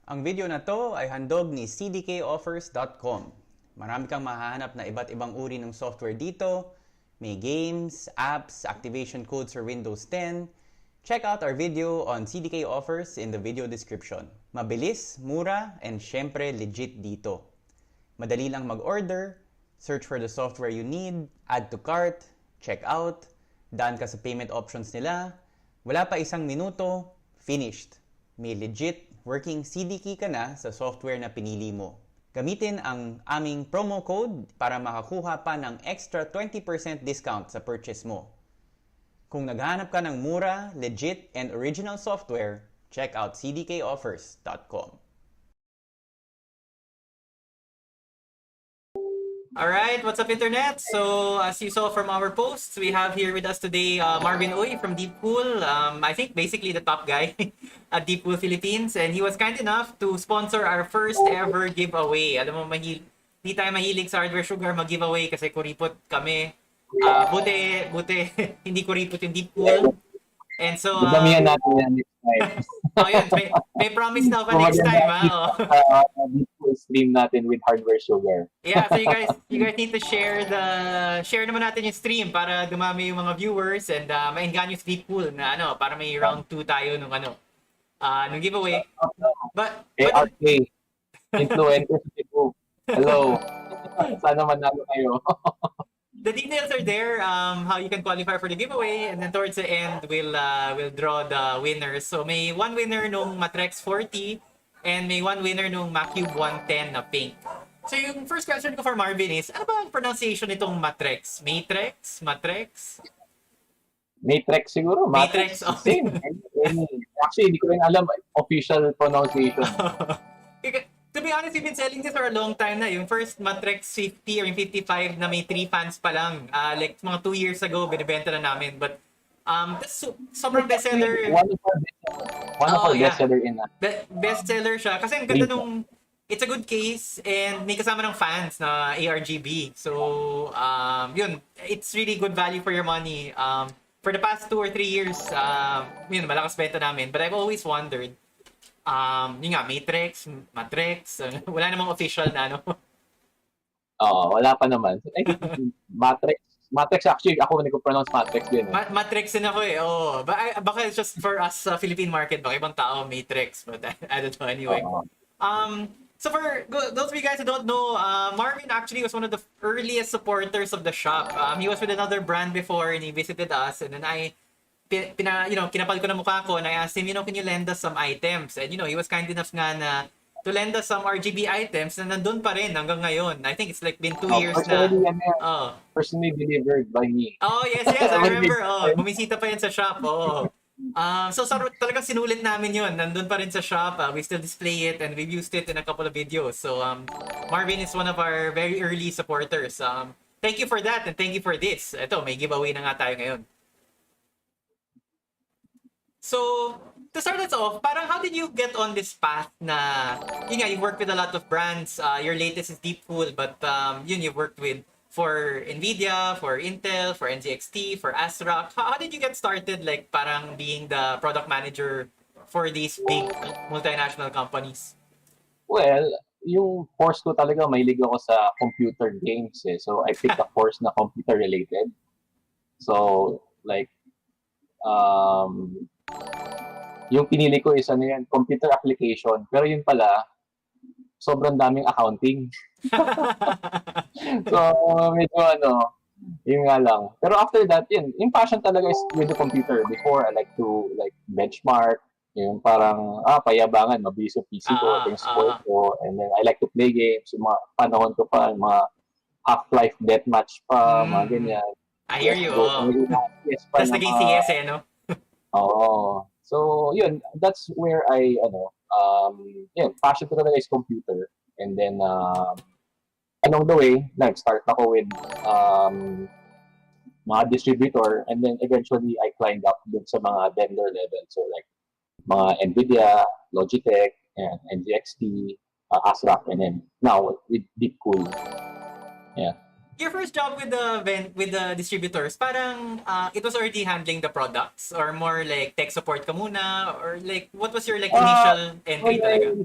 Ang video na to ay handog ni cdkoffers.com. Marami kang mahahanap na iba't ibang uri ng software dito. May games, apps, activation codes for Windows 10. Check out our video on CDK Offers in the video description. Mabilis, mura, and syempre legit dito. Madali lang mag-order, search for the software you need, add to cart, check out, daan ka sa payment options nila. Wala pa isang minuto, finished. May legit working CDK ka na sa software na pinili mo. Gamitin ang aming promo code para makakuha pa ng extra 20% discount sa purchase mo. Kung naghahanap ka ng mura, legit, and original software, check out cdkoffers.com. Alright, what's up internet? So, as you saw from our posts, we have here with us today Marvin Uy from Deepcool. I think basically the top guy at Deepcool Philippines. And he was kind enough to sponsor our first ever giveaway. Alam mo, di tayo mahilig sa hardware sugar mag-giveaway kasi kuripot kami. Buti, hindi kuripot yung Deepcool. And so, damihan natin yan next time. Oh, yun. May promise na pa next time, ha? Deepcool stream natin with hardware sugar. Yeah, so you guys need to share naman natin yung stream para dumami yung mga viewers and maengganyo sa Deepcool na para may round 2 tayo nung nung giveaway. But ARK, influencer sa Cebu. Hello. Sana manalo kayo. The details are there, how you can qualify for the giveaway, and then towards the end, we'll draw the winners. So may one winner nung Matrexx 40, and may one winner nung Macube 110 na pink. So yung first question ko for Marvin is, ano ba ang pronunciation nitong Matrexx? Matrexx? Matrexx? Matrexx siguro. Matrexx. Oh. Same. Actually, hindi ko rin alam official pronunciation. To be honest, we've been selling this for a long time na. Yung first Matrexx 50 or yung 55 na may 3 fans pa lang. Like mga 2 years ago, binibenta na namin. But that's sobrang bestseller. One of our bestseller in bestseller siya. Kasi ang ganda nung, it's a good case and may kasama ng fans na ARGB. So, yun, it's really good value for your money. For the past 2 or 3 years, yun, malakas benta namin. But I've always wondered, yun nga, Matrexx, wala namang official na, wala pa naman. Matrexx actually, ako nag-pronounce Matrexx din. Matrexx din ako eh, oo. Baka it's just for us sa Philippine market, baka ibang tao, Matrexx, but I don't know anyway. So for those of you guys who don't know, Marvin actually was one of the earliest supporters of the shop. He was with another brand before and he visited us, and then kinapal ko na mukha ko and I asked him, can you lend us some items? And he was kind enough nga na to lend us some RGB items na nandun pa rin hanggang ngayon. I think it's like been 2 years na. Personally delivered by me. Oh, yes, I remember. Bumisita pa yan sa shop. So talagang sinulit namin yun. Nandun pa rin sa shop. We still display it and we've used it in a couple of videos. So Marvin is one of our very early supporters. Thank you for that and thank you for this. Ito, may giveaway na nga tayo ngayon. So, to start us off, parang how did you get on this path na, you worked with a lot of brands. Your latest is Deepcool, but you've worked with for Nvidia, for Intel, for NZXT, for ASRock. How did you get started, like parang being the product manager for these big multinational companies? Well, yung course ko talaga, mahilig ako sa computer games eh. So, I picked a course na computer related. So, like, yung pinili ko is computer application. Pero yun pala, sobrang daming accounting. So, medyo yun nga lang. Pero after that, yung passion talaga is with the computer. Before, I like to benchmark, yung parang, payabangan, mabilis yung PC ko, yung score ko, and then I like to play games. Yung mga panahon ko pa, mga Half-Life Deathmatch pa, mga ganyan. I hear you. Tapos naging CS no? Oo. So, yun, that's where I, passion ko talaga is computer. And then, along the way, nag-start ako with mga distributor. And then, eventually, I climbed up dun sa mga vendor level. So, like, mga Nvidia, Logitech, and NZXT, ASRock, and then now with Deepcool. Yeah. Your first job with the distributors, parang it was already handling the products or more like tech support ka muna or like what was your like initial entry talaga?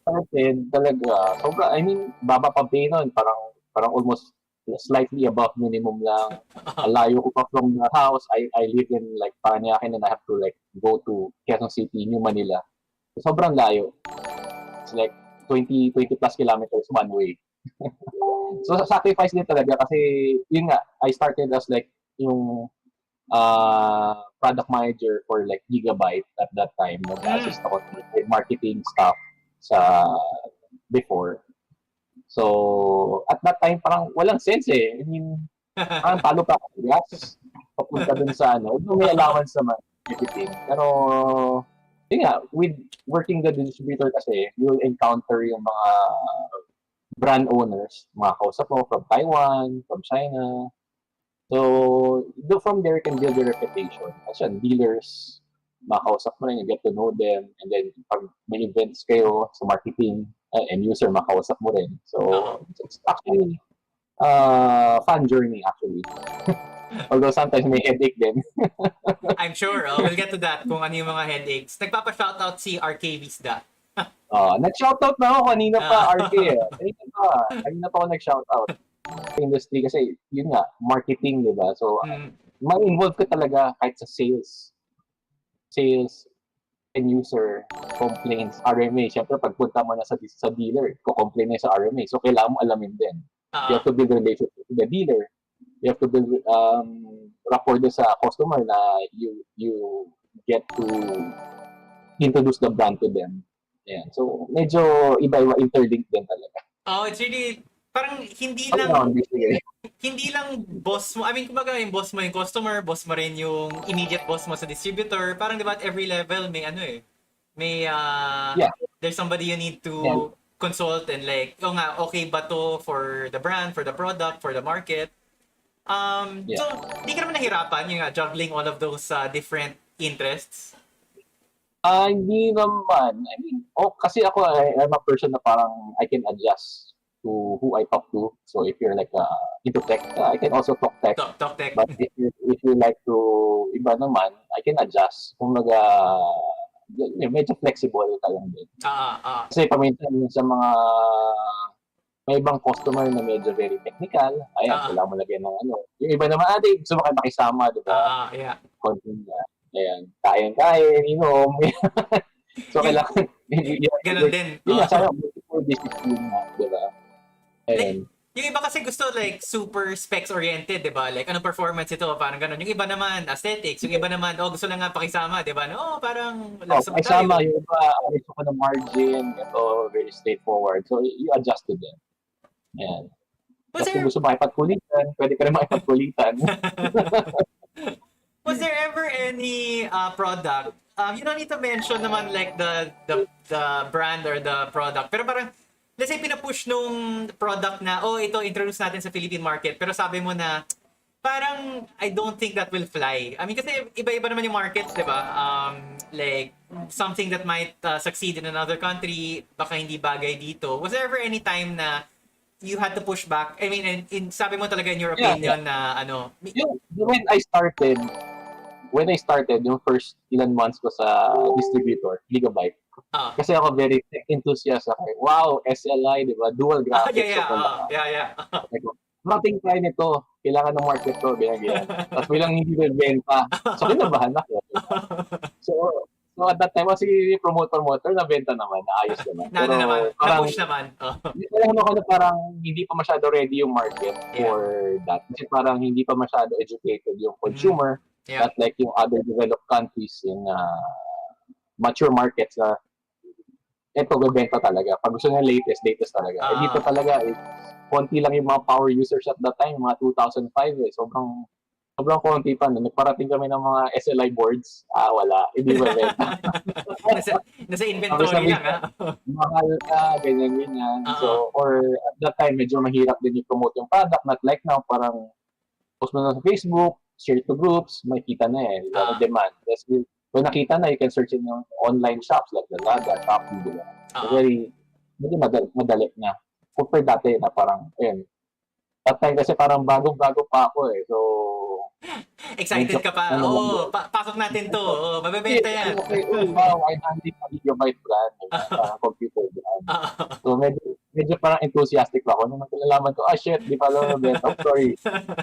started, talaga, sobra, I mean, baba pa pay nun, parang almost slightly above minimum lang. Ang layo ko pa from the house. I live in like Parañaque and I have to like go to Quezon City, New Manila. So, sobrang layo. It's like 20 plus kilometers one way. So sacrifice din talaga kasi yun nga, I started as like yung product manager for like Gigabyte at that time. Nag-assist ako with marketing stuff sa before. So, at that time, parang walang sense eh. I mean, parang talo pa ako gas, papunta dun sa ano. May allowance naman, everything. Pero, yun nga, with working the distributor kasi, you'll encounter yung mga brand owners, mga kausap mo from Taiwan, from China. So, from there, you can build your reputation. Kasi dealers, makausap mo rin, you get to know them, and then pag may events kayo sa marketing, and user, makausap mo rin. So, it's actually fun journey actually. Although sometimes may headache din. I'm sure. We'll get to that kung ano yung mga headaches. Nagpapa-shoutout si RK Visda. Nag-shoutout na ako kanina pa, RK. Kanina pa ako nag-shoutout. Industry kasi, yun nga, marketing, di ba? So, ma-involve ka talaga kahit sa sales and user complaints, RMA. Siyempre, pagpunta mo na sa dealer, ko-complain na sa RMA. So, kailangan mo alamin din. You have to build a relationship with the dealer. You have to build rapport sa customer na you get to introduce the brand to them. Yeah. So, medyo iba-iba interlinked din talaga. It's really, parang hindi lang boss mo. I mean, kumbaga yung boss mo yung customer, boss mo rin yung immediate boss mo sa distributor. Parang diba at every level may there's somebody you need to consult and like, okay ba to for the brand, for the product, for the market. So, di ka naman nahirapan yung juggling all of those different interests? Hindi naman. I mean, kasi ako, I'm a person na parang I can adjust to who I talk to. So if you're like into tech, I can also talk tech. Talk tech. But if you like to iba naman, I can adjust. Kung medyo flexible ka lang din. Kasi paminsan sa mga may ibang customer na medyo very technical, kailangan mo lagyan ng ano. Yung iba naman, gusto mo kayo makisama, di ba? Konting, kain, inom. So, kailangan, ganun din. Yun nga, sana, multiple discipline na, di ba? Yung iba kasi gusto like super specs-oriented, di ba? Like, anong performance ito? Parang ganun. Yung iba naman, aesthetics. Yung iba naman, gusto lang nga pakisama, di ba? Parang, pakisama. Yung iba, gusto ko ng margin. Ito, very straightforward. So, you adjust to them. Ayan. Tapos kung gusto makipagkulitan, pwede ka rin makipagkulitan. Was there ever any product, you don't need to mention naman like the brand or the product, pero parang, let's say pinapush nung product na, ito, introduce natin sa Philippine market, pero sabi mo na, parang, I don't think that will fly. I mean, kasi iba-iba naman yung markets, di ba? Like, something that might succeed in another country, baka hindi bagay dito. Was there ever any time na you had to push back? I mean, sabi mo talaga in your opinion na ano? When I started, yung first ilan months ko sa distributor, Gigabyte. Kasi ako very tech enthusiast ako. Wow, SLI, di ba? Dual graphics. Mating try nito. Kailangan ng market to, ganyan. Tapos bilang hindi benta. So, kinabahan ako. So at that time, kasi promoter, nabenta naman, naayos naman. Pero na-push naman. Alam ako na parang hindi pa masyado ready yung market for that. Kasi parang hindi pa masyado educated yung consumer. Not like yung other developed countries in mature markets na ito, bebenta talaga. Pag gusto nyo latest talaga. Dito talaga, konti lang yung mga power users at that time, mga 2005 sobrang konti pa. Nagparating kami ng mga SLI boards. Wala. Hindi ba benta? nasa inventory lang, Mahal ka, ganyan. So, or at that time, medyo mahirap din i-promote yung product. Not like now, parang post mo na sa Facebook, share to groups, may kita na demand. When nakita na, you can search in yung online shops like Lazada, Shopee, diba? So, medyo madali na. Compare dati na parang, that time kasi parang bagong-bago pa ako So, excited ka pa. Pasok natin to. Mabebenta yan. Wow, I handle a gigabyte brand. Computer brand. So medyo parang enthusiastic pa ako. Nung nalaman ko, shit, di pa ako nabenta. Oh, sorry.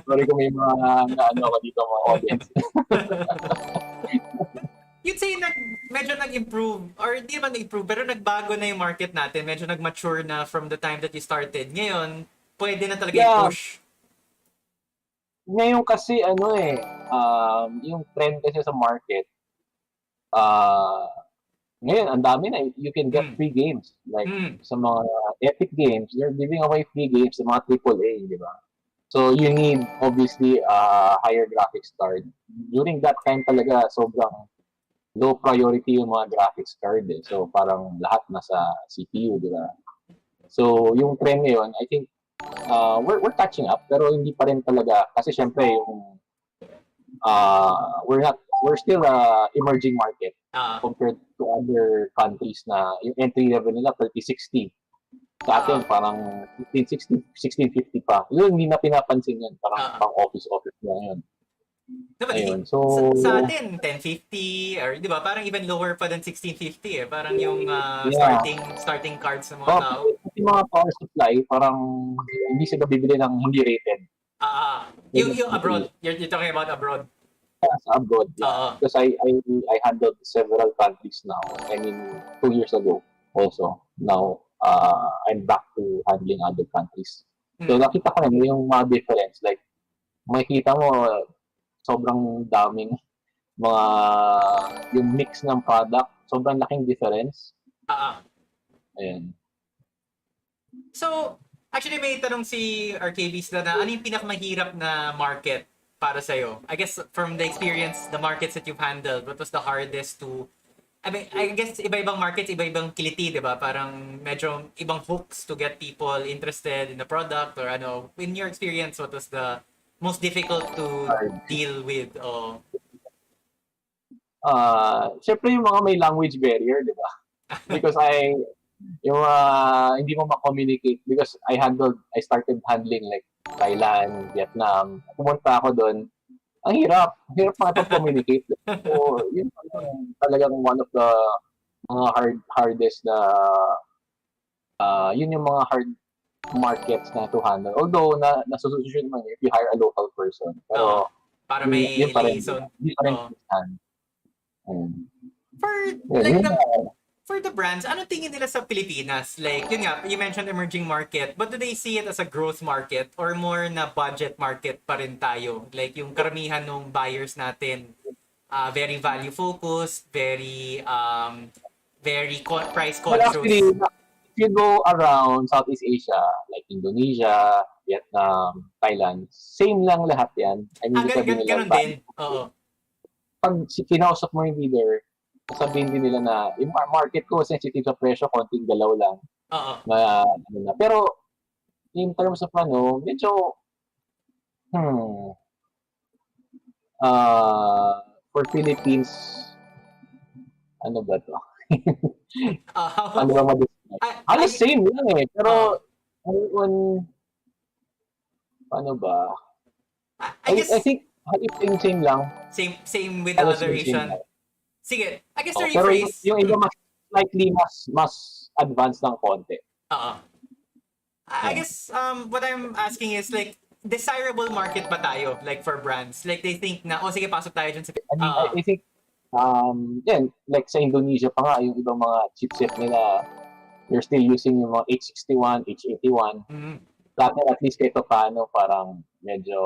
Sorry kung may mga ano ako dito, mga audience. You'd say medyo nag-improve, or hindi naman nag-improve, pero nagbago na yung market natin. Medyo nag-mature na from the time that you started. Ngayon, pwede na talaga i-push. Ngayon kasi, yung trend kasi sa market, ngayon, ang dami na. You can get free games. Like, sa mga Epic Games, they're giving away free games sa mga AAA, di ba? So, you need, obviously, higher graphics card. During that time talaga, sobrang low priority yung mga graphics card. Eh. So, parang lahat nasa CPU, di ba? So, yung trend ngayon, I think, we're catching up, pero hindi pa rin talaga, kasi syempre, yung, we're still emerging market compared to other countries na yung entry level nila 3060. Sa atin, parang 1560, 1650 pa. Yun, hindi na pinapansin yun. Parang pang office lang yun. Diba, Ayun, so sa atin 1050 or di ba parang even lower pa than 1650 parang yung starting cards ng mga tao. Yung mga power supply parang hindi sila bibili ng hindi rated. Yung abroad, you're talking about abroad. Sa abroad, because I handled several countries now. I mean 2 years ago also. Now I'm back to handling other countries. So nakita ko na yung mga difference, like makikita mo sobrang daming yung mix ng product, sobrang laking difference. Ayan. So, actually may tanong si RKBs na ano yung pinakamahirap na market para sa'yo? I guess from the experience, the markets that you've handled, what was the hardest to... I mean, I guess iba-ibang markets, iba-ibang kiliti, di ba? Parang medyo ibang hooks to get people interested in the product or ano. In your experience, what was the most difficult to deal with? Siyempre yung mga may language barrier, di ba? Because hindi mo ma-communicate because I started handling like Thailand, Vietnam. Pumunta ako doon. Ang hirap makipag-communicate. So, yun talagang one of the mga hardest na yun yung mga hard markets na to handle. Although, nasususyon naman if you hire a local person. Pero, para may liaison. Hindi pa rin For the brands, ano tingin nila sa Pilipinas? Like, yun nga, you mentioned emerging market, but do they see it as a growth market or more na budget market pa rin tayo? Like, yung karamihan ng buyers natin, very value-focused, very price conscious. Well, actually, if you go around Southeast Asia, like Indonesia, Vietnam, Thailand, same lang lahat yan. I mean, ganun din. Oo. Pag kinausap mo yung leader, sabihin din nila na yung market ko sensitive sa presyo, konting galaw lang. Pero in terms of medyo for Philippines, ano ba to? Ano ba ma-describe? Same lang eh. Pero paano ba? I think same lang. Same with other Asian. Sige, I guess to rephrase. Pero yung iba slightly mas advanced ng konti. I guess what I'm asking is like, desirable market ba tayo like for brands? Like they think na, sige, pasok tayo dyan sa... I think, like sa Indonesia pa nga, yung ibang mga chipset nila, they're still using yung mga H61, H81. Dati at least kahit paano, parang medyo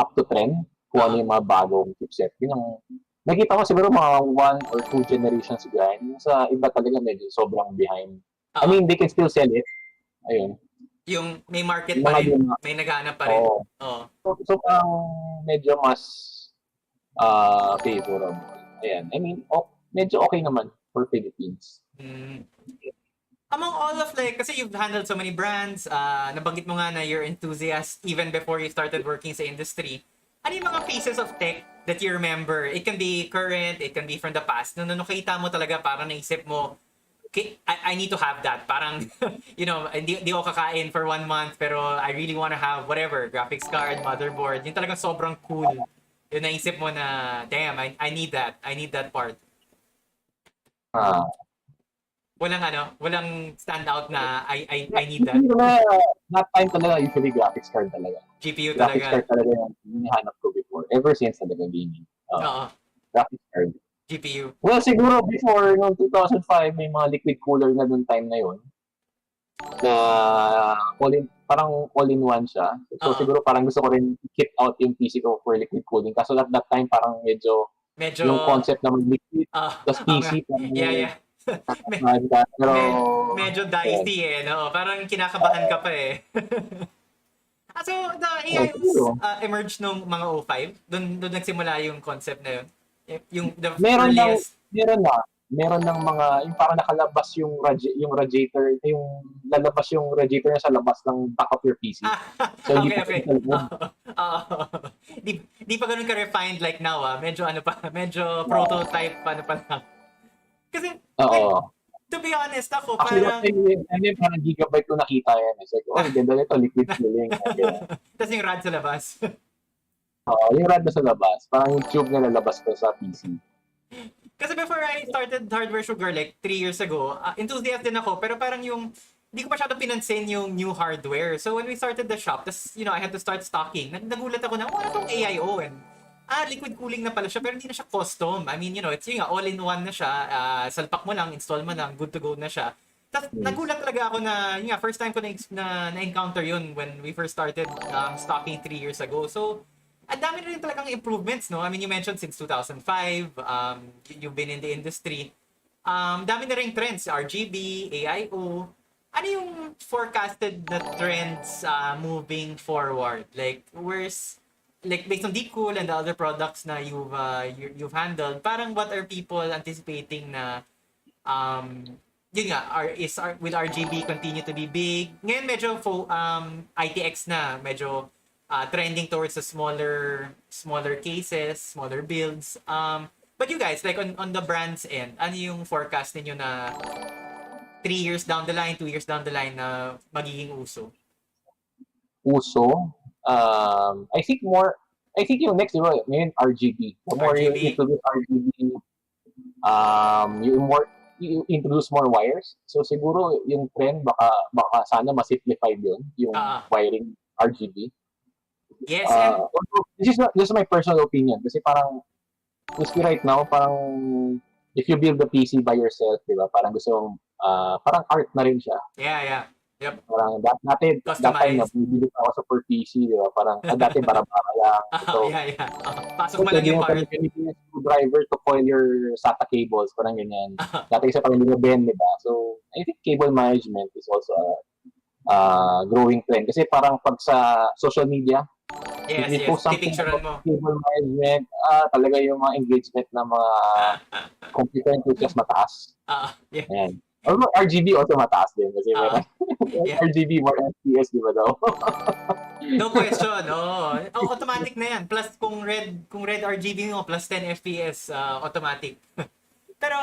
up to trend kung ano yung mga bagong chipset. Yun ang nakita ko siguro mga 1 or 2 generations behind. Yung sa iba talaga medyo sobrang behind. I mean, they can still sell it. Ayun. Yung may market pa rin. May naghahanap pa rin. So medyo mas favorable. Ayan. I mean, medyo okay naman for Philippines. Among all of kasi you've handled so many brands, nabanggit mo nga na you're enthusiast even before you started working sa industry. Ano yung mga pieces of tech that you remember? It can be current, it can be from the past. Nung nakita mo talaga, parang naisip mo, okay, I need to have that. Parang, hindi ako kakain for 1 month, pero I really want to have whatever, graphics card, motherboard. Yung talagang sobrang cool. Yung naisip mo na, damn, I need that. I need that part. walang standout na I need that. That time talaga, usually graphics card talaga. GPU Graphics card talaga. talaga yung hinahanap ko before. Ever since talaga gaming. Oo, Graphics card. GPU. Well, siguro before, noong 2005, may mga liquid cooler na dun time na yun. Na parang all-in-one siya. So siguro parang gusto ko rin keep out yung PC ko for liquid cooling. Kaso at that time, parang medyo Medyo, yung concept na mag-liquid, tapos oo nga. PC, parang Yeah. pero, Medyo dicey no? Parang kinakabahan ka pa eh. So, the AI was siguro. emerged nung mga 05? Doon nagsimula yung concept na yun? Yung the Meron ng earliest? meron ng mga yung parang nakalabas yung radiator, yung lalabas yung radiator na sa labas ng back of your PC. So hindi Okay. pa sa loob. Di pa ganun ka-refined like now Medyo medyo prototype pa lang. Kasi, Oo. to be honest ako, Actually, parang... parang gigabyte ko nakita yan. It's like, oh, ganda nito, liquid cooling. Tapos yung rad sa labas. Yung rad na sa labas. Parang yung tube na lalabas ko sa PC. Kasi before I started Hardware Sugar like 3 years ago, enthusiast din ako, pero parang hindi ko masyadong pinansin yung new hardware. So when we started the shop, I had to start stocking. Nagulat ako na, ano tong AIO? And, liquid cooling na pala siya, pero hindi na siya custom. I mean, it's yung all-in-one na siya. Salpak mo lang, install mo lang, good to go na siya. Tapos nagulat talaga ako na, first time ko na-encounter yun when we first started stocking 3 years ago. So, ang dami na rin talagang improvements, no? I mean, you mentioned since 2005, you've been in the industry. Dami na rin trends, RGB, AIO. Ano yung forecasted na trends moving forward? Like, based on Deepcool and the other products na you've handled, parang what are people anticipating na yun nga, will RGB continue to be big? Ngayon medyo ITX na, medyo trending towards the smaller cases, smaller builds. But you guys, like on the brand's end, ano yung forecast ninyo na 3 years down the line, 2 years down the line na magiging uso? I think yung next, diba, ngayon RGB. The more you introduce RGB, you introduce more wires. So siguro yung trend, baka sana ma-simplify yun, yung wiring RGB. Yes, this is my personal opinion. Kasi parang, right now, parang, if you build the PC by yourself, diba, parang gusto mong, parang art na rin siya. Yeah. Yep. Parang that time na bibili ako sa per PC, di ba? Parang dati bara-bara lang. So, yeah. Pasok mo lang yung part. Yung driver to coil your SATA cables, parang ganyan. Dati isa parang hindi na Ben, di ba? So, I think cable management is also a growing trend. Kasi parang pag sa social media, yes, pipicturean mo. Cable management, talaga yung mga engagement ng mga computer enthusiasts mataas. Yeah. Ayan. Although RGB also mataas din kasi RGB more FPS, di ba daw? No question, automatic na yan. Plus kung red RGB mo, plus 10 FPS, automatic. Pero,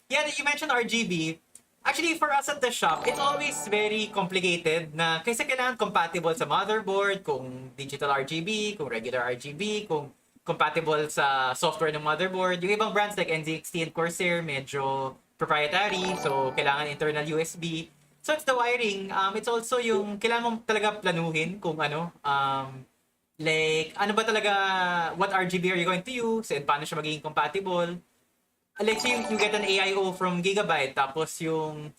you mentioned RGB. Actually, for us at the shop, it's always very complicated na kasi kailangan compatible sa motherboard, kung digital RGB, kung regular RGB, kung compatible sa software ng motherboard. Yung ibang brands like NZXT and Corsair, medyo proprietary, so kailangan internal USB. So it's the wiring. It's also yung kailangan mo talaga planuhin kung like ano ba talaga, what RGB are you going to use and paano siya magiging compatible. Like so you get an AIO from Gigabyte, tapos yung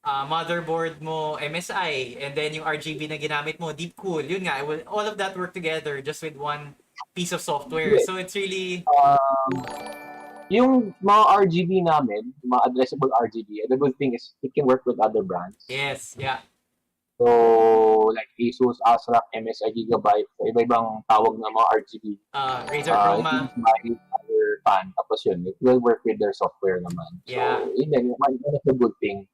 motherboard mo MSI, and then yung RGB na ginamit mo Deepcool. Yun nga, all of that work together just with one piece of software. So it's really yung mga RGB namin, mga addressable RGB, the good thing is it can work with other brands. Yes, yeah. So, like Asus, ASRock, MSI, Gigabyte, iba-ibang tawag ng mga RGB. Razer Chroma. Other fan, tapos yun, it will work with their software naman. Yeah. So, yun is a good thing.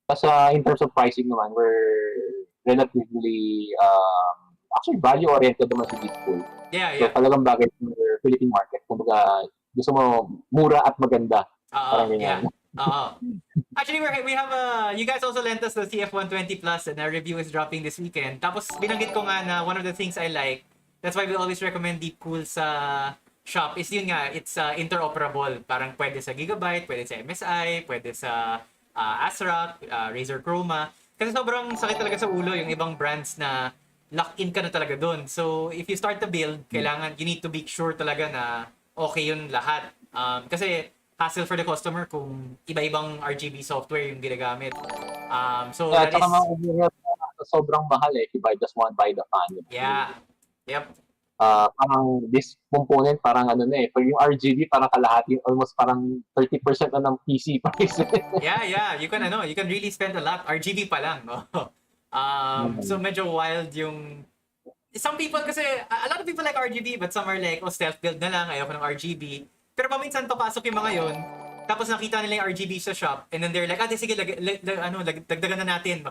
Kasi in terms of pricing naman, we're relatively, actually value-oriented naman si Deepcool. Yeah. So, talagang bagay sa Philippine market. Kumbaga, gusto mo mura at maganda. Parang ganyan. Actually, we have you guys also lent us the CF120 Plus and our review is dropping this weekend. Tapos binanggit ko nga na one of the things I like, that's why we always recommend Deepcool sa shop is yun nga, it's interoperable. Parang pwede sa Gigabyte, pwede sa MSI, pwede sa ASRock, Razer Chroma. Kasi sobrang sakit talaga sa ulo yung ibang brands na lock-in ka na talaga dun. So, if you start to build, kailangan, you need to be sure talaga na okay yun lahat. Kasi hassle for the customer kung iba-ibang RGB software yung ginagamit. So, Yeah, that is... sobrang mahal if you buy the fan. Yeah. Yep. Parang this component, parang ano na pag yung RGB, parang kalahati, almost parang 30% na ng PC price. Yeah. You can really spend a lot. RGB pa lang. No? So medyo wild yung... Some people kasi, a lot of people like RGB, but some are like, self-build na lang, ayoko ng RGB. Pero paminsan papasok yung mga yon, tapos nakita nila yung RGB sa shop, and then they're like, sige, dagdagan na natin.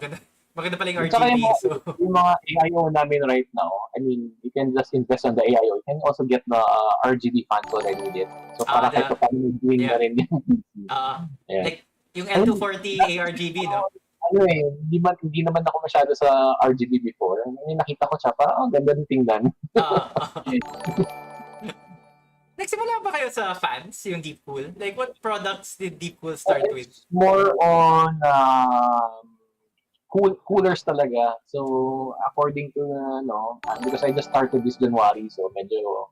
Maganda pala yung RGB. Yung mga AIO namin right now, I mean, you can just invest on the AIO. You can also get the RGB fans already with it. So, para kahit pa paano doing na rin yung PC. Like, yung L240 ARGB, no? Hindi naman ako masyado sa RGB before. Nakita ko siya, parang ganda ng tingnan. Nagsimula ba kayo sa fans, yung Deepcool? Like, what products did Deepcool start with? More on coolers talaga. So, according to, because I just started this January, so medyo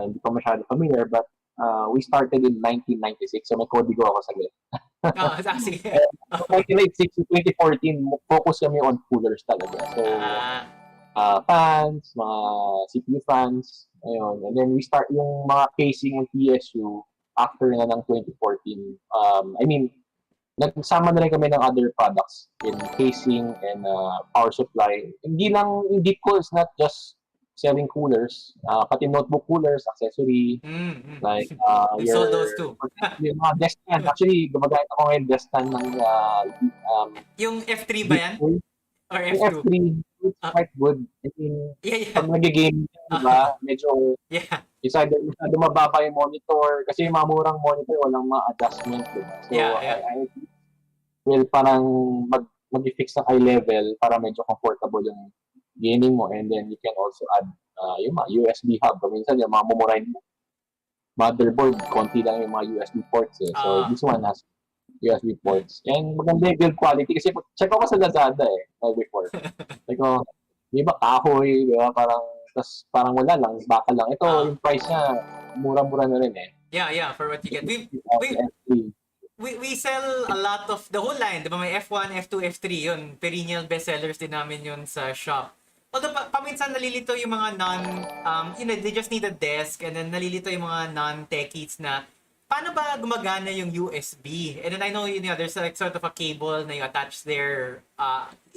hindi pa masyado familiar, but we started in 1996, so may kodigo ako saglit. Sige. 1996 to 2014, focus kami on coolers talaga. So, fans, mga CPU fans, ayun. And then we start yung mga casing and PSU after na ng 2014. I mean, nagsama na rin kami ng other products in casing and power supply. Hindi lang, yung Deepcool is not just selling coolers, pati notebook coolers, accessory, like we sold those too. Yung mga desk stand. Actually, gumagamit ako ngayon desk stand ng yung F3 ba yan? Or F2? Yung F3, it's quite good. I mean, pag nag-game, diba, medyo it's either mababa yung monitor, kasi yung mga murang monitor, walang mga adjustment. Diba? So, I will parang mag-fix ng high level para medyo comfortable yung gaming mo, and then you can also add yung mga USB hub. Minsan yung mga mumurahin motherboard, konti lang yung mga USB ports So this one has USB ports. And maganda yung build quality kasi check ako sa Lazada before. Like, di ba kahoy, di ba? Parang wala lang, baka lang. Ito, yung price niya, mura-mura na rin Yeah, for what you get. We sell a lot of the whole line, di ba? May F1, F2, F3 yun. Perennial bestsellers din namin yun sa shop. Although paminsan nalilito yung mga they just need a desk, and then nalilito yung mga non-techies na paano ba gumagana yung USB? And then I know there's like sort of a cable na you attach there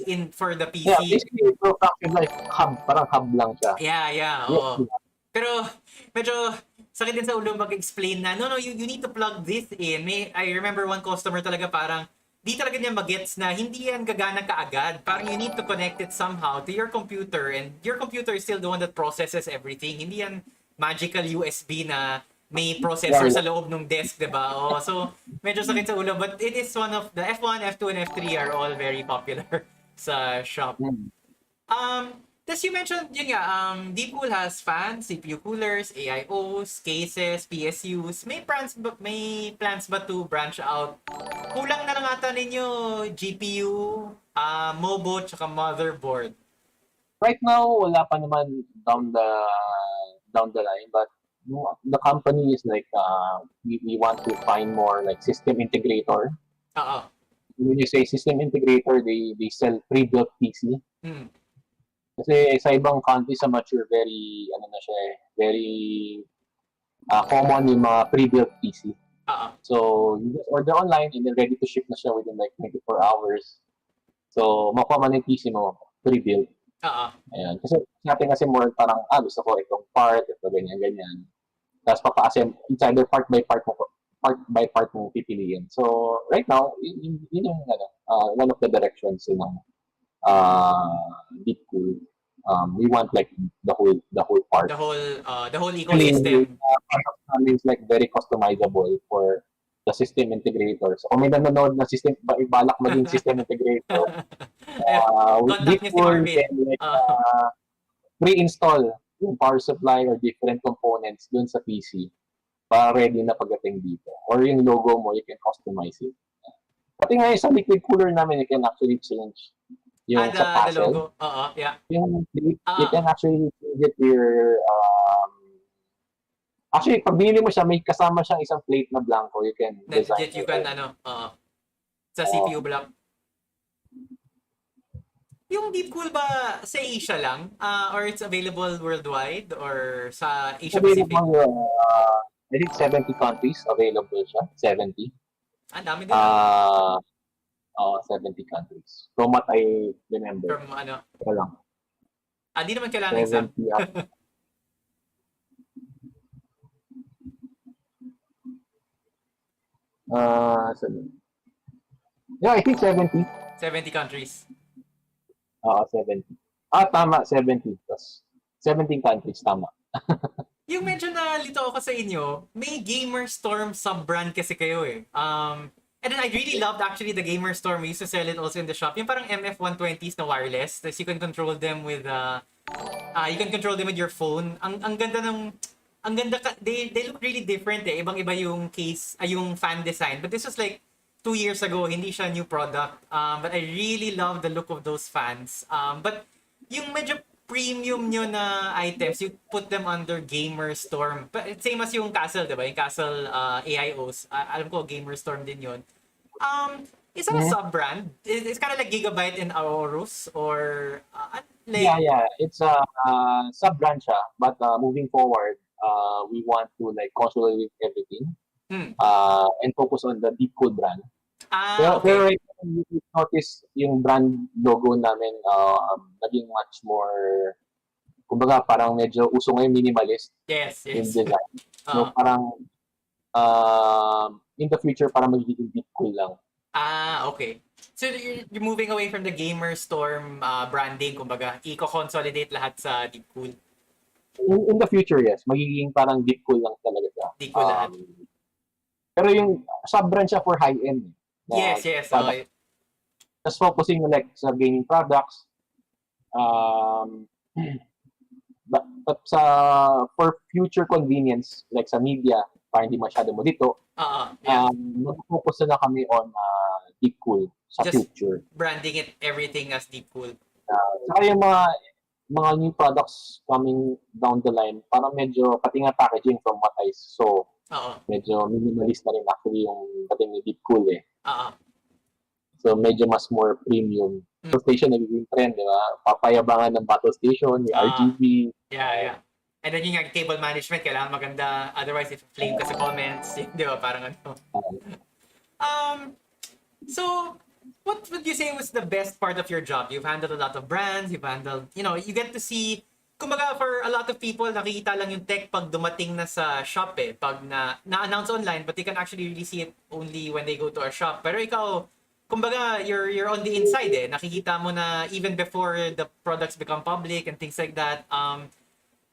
in for the PC. Yeah, basically it's like hub, parang hub lang siya. Yeah. Oo. Pero medyo sakit din sa ulo mag-explain na no, you need to plug this in. I remember one customer talaga parang di talaga niya magets na hindi yan gagana kaagad. Parang you need to connect it somehow to your computer, and your computer is still the one that processes everything. Hindi yan magical USB na may processor sa loob ng desk, diba? So, medyo sakit sa ulo. But it is one of the F1, F2, and F3 are all very popular sa shop. As you mentioned, Deepcool has fans, CPU coolers, AIOs, cases, PSUs. May plans ba to branch out? Kulang na lang ata ninyo GPU, MOBO, tsaka motherboard. Right now, wala pa naman down the line, but the company is like we want to find more like system integrator. When you say system integrator, they sell pre-built PC. Kasi sa ibang countries sa mature, very common yung mga pre-built PC. So you just order online and then ready to ship na siya within like 24 hours. So makuha man yung PC mo pre-built. Ayan. Kasi more parang gusto ko itong part, ito ganyan. Tapos papa-assemble, it's either part by part mo pipiliin. So right now, yun yung one of the directions ng Deepcool. We want like the whole part. The whole ecosystem. It's like very customizable for the system integrator. So kung may nanonood na system, balak maging system integrator, Deepcool can like pre-install yung power supply or different components dun sa PC para ready na pagdating dito. Or yung logo mo, you can customize it. Pati nga yung sa liquid cooler namin, you can actually change yung sa The tassel. logo. Yeah. Yung you can actually change it your actually, pag binili mo siya, may kasama siyang isang plate na blanco. You can design Legit, you can, sa CPU block. Yung Deepcool ba sa Asia lang? Or it's available worldwide? Or sa Asia Pacific? I think 70 countries available siya. 70. Dami din. 70 countries. From what I remember. From ano? Ito lang. Di naman kailangan exam. 70 yeah, I think 70. 70 countries. 70. Tama, 70. Plus 17 countries, tama. Yung medyo nalito ako sa inyo, may Gamerstorm sub-brand kasi kayo eh. And then I really loved actually the Gamerstorm. We used to sell it also in the shop. Yung parang MF120s na wireless. Tapos you can control them with your phone. Ang ganda ng they look really different eh. Ibang-iba yung case, yung fan design. But this was like 2 years ago, hindi siya new product. But I really love the look of those fans. But yung medyo premium nyo na items, you put them under Gamerstorm. But same as yung Castle, diba? Yung Castle AIOs. Alam ko, Gamerstorm din yun. Is that a sub-brand? It's kind of like Gigabyte and Aorus? Or like... Yeah. It's a sub-brand siya. But moving forward, we want to like consolidate everything and focus on the Deepcool brand. Okay. Pero right now, you notice yung brand logo namin naging much more, kumbaga parang medyo uso ngayon minimalist in design. So parang in the future parang magiging Deepcool lang. Okay. So you're moving away from the Gamerstorm branding, kumbaga i-consolidate lahat sa Deepcool. In the future, yes. Magiging parang Deepcool lang talaga siya. Deepcool lahat. Pero yung sub-brand siya for high-end. Yes. Okay. Just focusing like sa gaming products. But for future convenience, like sa media, para hindi masyado mo dito, mag-focus na kami on Deepcool sa just future. Branding it everything as Deepcool. Saka yung mga new products coming down the line, parang medyo, pati nga packaging from what I saw, medyo minimalist na rin actually yung dating ni Deepcool eh. So medyo mas more premium. Battle station nagiging trend, di ba? Papayabangan ng battle station, may RGB. Yeah. And then yung cable management, kailangan maganda. Otherwise, if flame ka sa comments, di ba? Parang ano. So, what would you say was the best part of your job? You've handled a lot of brands, you get to see, kumbaga for a lot of people, nakikita lang yung tech pag dumating na sa shop eh. Pag na-announce online, but you can actually really see it only when they go to a shop. Pero ikaw, kumbaga, you're on the inside eh. Nakikita mo na even before the products become public and things like that.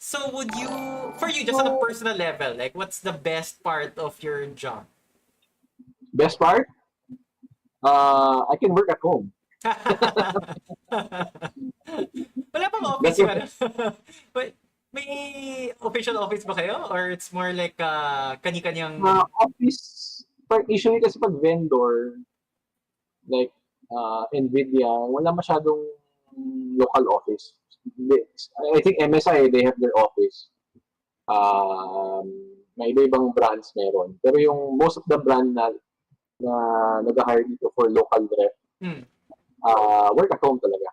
So for you, just on a personal level, like what's the best part of your job? Best part? I can work at home. Wala pang office yun. May official office ba kayo? Or it's more like kani-kanyang... office, usually kasi pag vendor, like NVIDIA, wala masyadong local office. I think MSI, they have their office. May iba-ibang brands meron. Pero yung most of the brand na nag-hire dito for local rep, work at home talaga.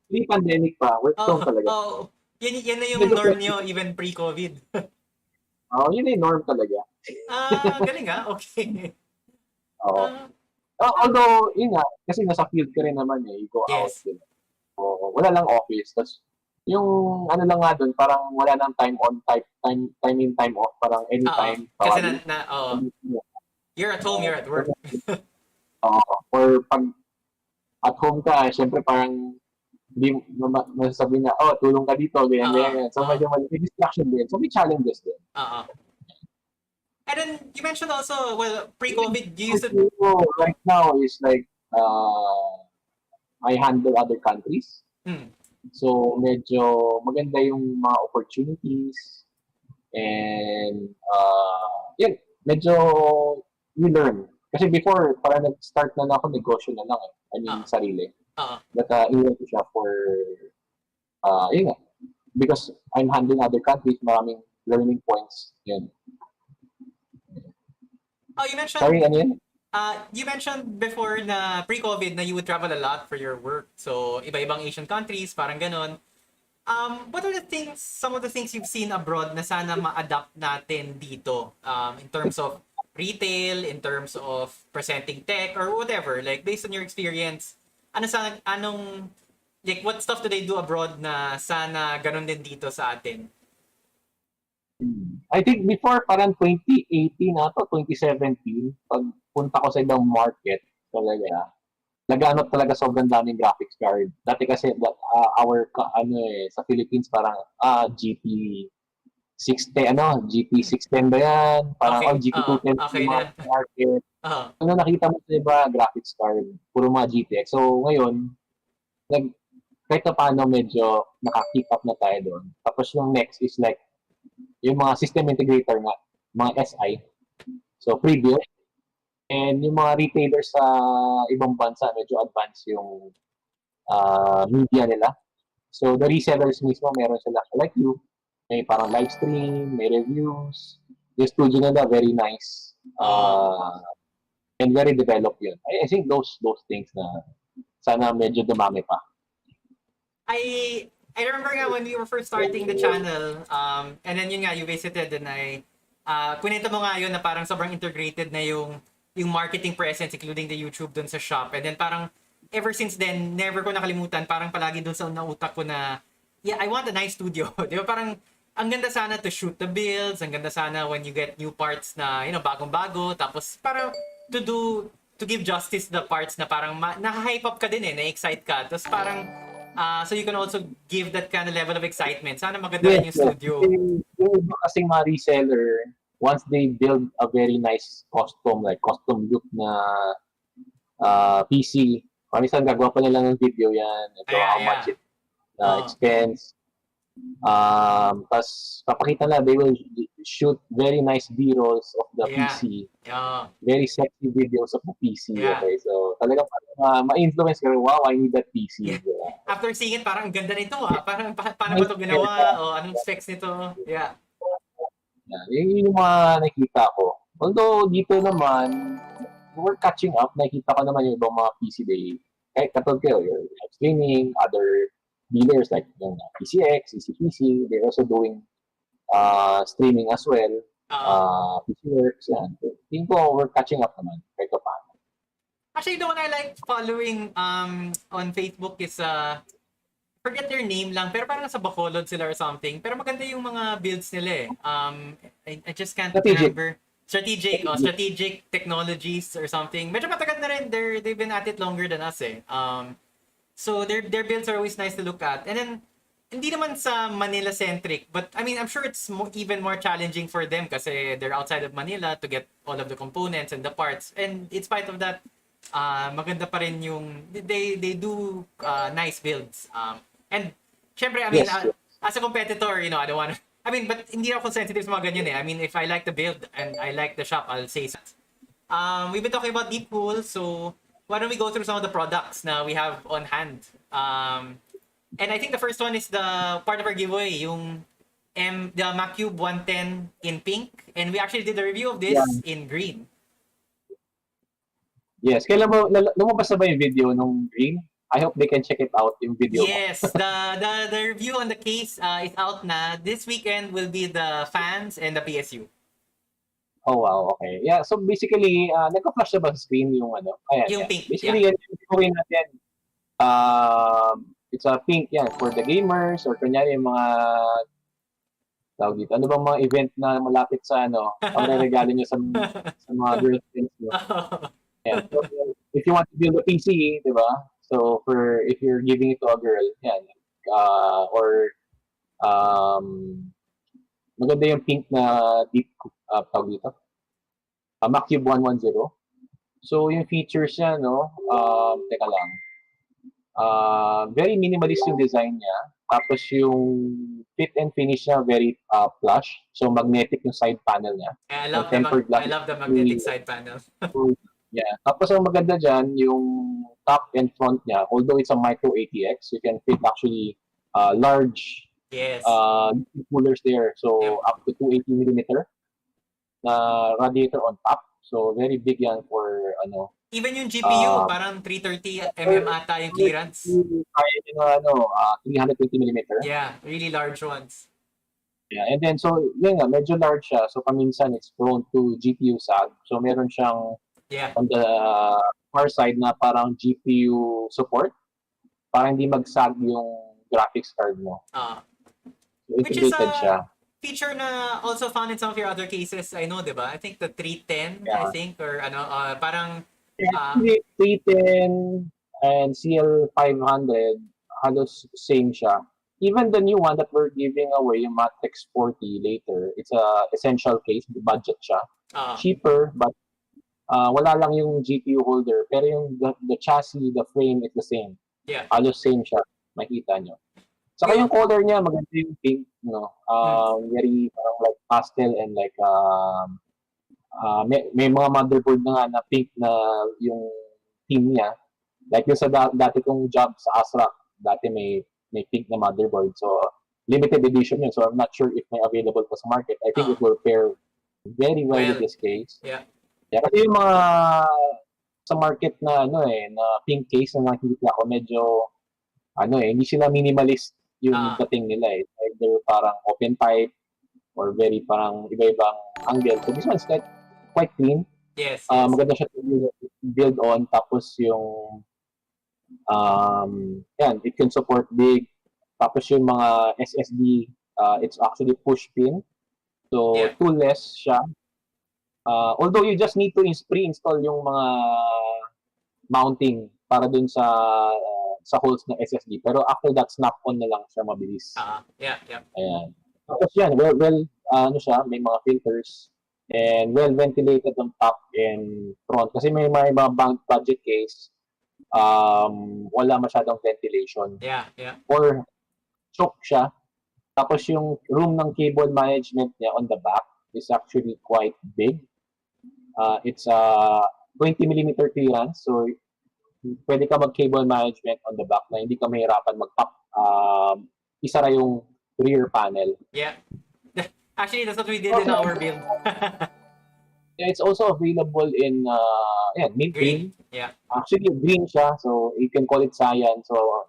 Pre-pandemic pa, work at home talaga. Yan na yung norm nyo, even pre-COVID. Yun na yung norm talaga. Galing okay. Although, yun nga, kasi nasa field ka rin naman eh, you go out. Wala lang office. Tapos, yung ano lang nga doon, parang wala nang time in, time off, parang anytime. Kasi you're at home, you're at work. Or pag at home ka, syempre parang hindi masasabi na, tulong ka dito, ganyan. So, medyo may distraction din. So, may challenges din. And then, you mentioned also, well, pre-COVID, you used to... Right now is like, I handle other countries. So, medyo maganda yung mga opportunities and yun, medyo you learn. Kasi before, parang nag-start na ako, negosyo na lang eh. I mean, Ah, sarili. ah. But iwan ko siya for, yun nga, because I'm handling other countries, maraming learning points. Yun. Oh, you Sorry, mentioned ano yun? you mentioned before na pre-COVID na you would travel a lot for your work. So, iba-ibang Asian countries, parang ganon. What are the things, some of the things you've seen abroad na sana ma-adapt natin dito in terms of retail, in terms of presenting tech or whatever, like based on your experience, like what stuff do they do abroad na sana ganun din dito sa atin? I think before, parang 2018 na to, 2017, pag punta ko sa ibang market, talaga, nagano talaga sobrang daming graphics card. Dati kasi sa Philippines parang GP 610 GP 610 ba yan? Parang Okay, GP 210 okay yung mga na. market. Uh, Ano nakita mo sa iba graphics card, puro mga GTX. So ngayon, nag kahit na paano medyo naka-keep up na tayo doon. Tapos yung next is like yung mga system integrator nga, mga SI. So preview. And yung mga retailers sa ibang bansa, medyo advanced yung media nila. So, the resellers mismo, meron sila like you. May parang live stream, may reviews. Yung studio nila, very nice. uh, And very developed yun. I think those things na sana medyo dumami pa. I remember nga when we were first starting the channel, and then yun nga, you visited and kunento mo nga yun na parang sobrang integrated na yung marketing presence, including the YouTube dun sa shop. And then parang, ever since then, never ko nakalimutan, parang palagi dun sa nautak ko na, yeah, I want a nice studio. Di ba parang, ang ganda sana to shoot the builds, ang ganda sana when you get new parts na, bagong-bago, tapos parang to give justice the parts na parang na-hype up ka din na-excite ka. Tapos parang, so you can also give that kind of level of excitement. Sana maganda rin yung Yes. studio. Yung iba kasing mga reseller, once they build a very nice custom look na PC, minsan gagawa pa nila ng video yan, how much it expense. Tapos papakita na, they will shoot very nice B-rolls of the PC. Very sexy videos of the PC. Okay, so talagang ma-influence ka, wow, I need that PC. After seeing it, parang ang ganda nito Parang paano ba ito ginawa? O anong specs nito? Yeah. Yun yung mga nakita ko. Although dito naman, we're catching up. Nakita ko naman yung ibang mga PC day. Kahit katulad kayo, yung streaming, other dealers like yung PCX, CCPC, they're also doing streaming as well. PC Works, yan. Tingin ko, we're catching up naman. Kahit pa paano. Actually, the one I like following on Facebook is forget their name lang, pero parang nasa Bacolod sila or something. Pero maganda yung mga builds nila I just can't remember. Strategic Technologies or something. Medyo matagal na rin. They've been at it longer than us So their builds are always nice to look at. And then, hindi naman sa Manila-centric, but I mean, I'm sure it's even more challenging for them kasi they're outside of Manila to get all of the components and the parts. And in spite of that, maganda pa rin yung they do nice builds. And syempre, I mean, as a competitor, I don't want to, I mean, but hindi ako sensitive sa mga ganyan I mean, if I like the build and I like the shop, I'll say so. We've been talking about Deepcool, so why don't we go through some of the products na we have on hand? And I think the first one is the part of our giveaway, the Macube 110 in pink. And we actually did a review of this in green. Yes. Kailan mo, lumabas na ba yung video nung green? I hope they can check it out, yung video. Yes, the review on the case is out na. This weekend will be the fans and the PSU. Oh, wow. Okay. Yeah, so basically, nagka-flash na ba sa screen yung ano? Ayan, yung pink. Basically, yan yung giveaway natin. It's a pink yan for the gamers or kunyari yung mga tawag dito. Ano bang mga event na malapit sa pagre-regalo nyo sa mga girlfriends nyo. Yeah. So, if you want to build a PC, di ba? So, if you're giving it to a girl, yan. Maganda yung pink na deep, tawag dito. Macube 110. So, yung features niya, teka lang. Very minimalist yung design niya. Tapos yung fit and finish niya very plush. So magnetic yung side panel niya. I So love tempered I glass. love the magnetic side panel. Yeah. Tapos ang maganda dyan, yung top and front niya, although it's a micro ATX, you can fit actually large Yes. coolers there. So Yep. up to 280 millimeter na radiator on top. So very big yan for ano. Even yung GPU, parang 330 mm ata yung clearance. Kaya nyo 320 millimeter. Yeah, really large ones. Yeah, and then so yun nga, medyo large siya. So paminsan it's prone to GPU sag. So meron siyang on the far side na parang GPU support para hindi magsag yung graphics card mo. So Which is integrated siya. Feature na also found in some of your other cases, I know, diba? I think the 310, I think, or ano, parang... 310 and CL500, halos same siya. Even the new one that we're giving away, yung Matrexx 40 later, it's a essential case, budget siya. Cheaper, but wala lang yung GPU holder. Pero yung the chassis, the frame, it's the same. Yeah. Halos same siya, makita nyo. Saka yung color niya, maganda yung pink, no? Very parang like pastel and like may mga motherboard na nga na pink na yung theme niya. Like yung sa dati kong job sa ASRock, dati may pink na motherboard. So limited edition yun. So I'm not sure if may available pa sa market. I think it will pair very well with this case. Yeah. Yeah, kasi yung mga sa market na na pink case na nakikita ko, medyo hindi sila minimalist yung dating nila eh. Either parang open pipe or very parang iba-ibang angle. So this one's quite clean. Yes. Maganda siya to build on. Tapos yung it can support big. Tapos yung mga SSD, it's actually push pin. So toolless siya. Although you just need to pre-install yung mga mounting para dun sa holes ng SSD. Pero after that, snap-on na lang siya mabilis. Yeah. Ayan. Tapos yan, siya, may mga filters and well ventilated on top and front. Kasi may mga budget case, wala masyadong ventilation. Yeah. Or choke siya. Tapos yung room ng cable management niya on the back is actually quite big. It's a 20 millimeter clearance, so pwede ka mag-cable management on the back na hindi ka mahirapan mag-pop. Isara yung rear panel. Yeah. Actually, that's what we did in our build. It's also available in mint green. Yeah. Actually, green siya, so you can call it cyan. So,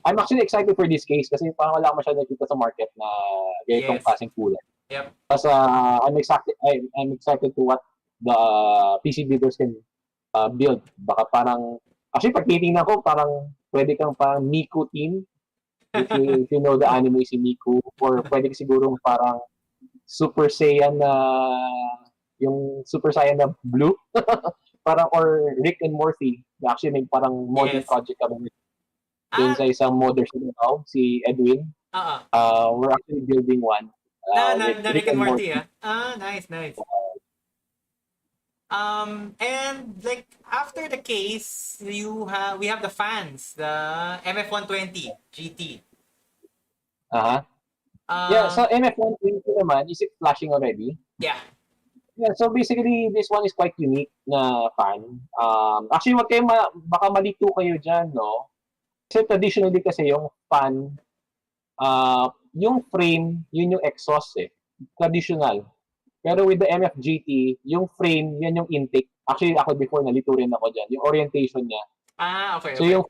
I'm actually excited for this case kasi parang wala masyadong nakita sa market na ganitong klaseng kulay. Yep. Kasi I'm excited to what the PC builders can build. Baka parang, actually pag titingnan ko, parang pwede kang parang Miku team. If you know the anime si Miku. Or pwede ka sigurong parang Super Saiyan na, yung Super Saiyan na blue. Parang, or Rick and Morty. Actually, may parang modern project kami. Dun sa isang modder siya si Edwin. We're actually building one. Rick and Morty, nice. And like after the case, we have the fans, the MF120 GT. Yeah, so MF120 naman, is it flashing already? Yeah. Yeah, so basically this one is quite unique na fan. Actually, baka malito kayo dyan, no? Kasi traditionally kasi yung fan, yung frame, yun yung exhaust eh. Traditional. Pero with the MFGT, yung frame, yan yung intake. Actually, ako before, nalito rin ako dyan. Yung orientation niya. Okay. So yung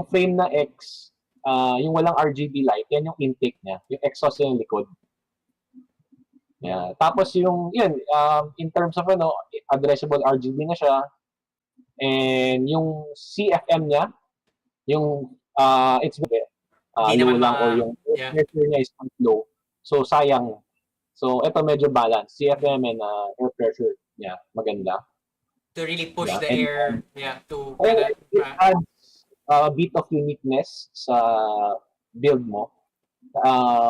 frame na X, yung walang RGB light, yan yung intake niya. Yung exhaust yung likod. Yeah. Tapos in terms of addressable RGB na siya. And yung CFM niya, yung it's low lang or yung pressure niya is low. So sayang. So ito medyo balance. CFM and air pressure niya maganda. To really push the air, to it adds a bit of uniqueness sa build mo.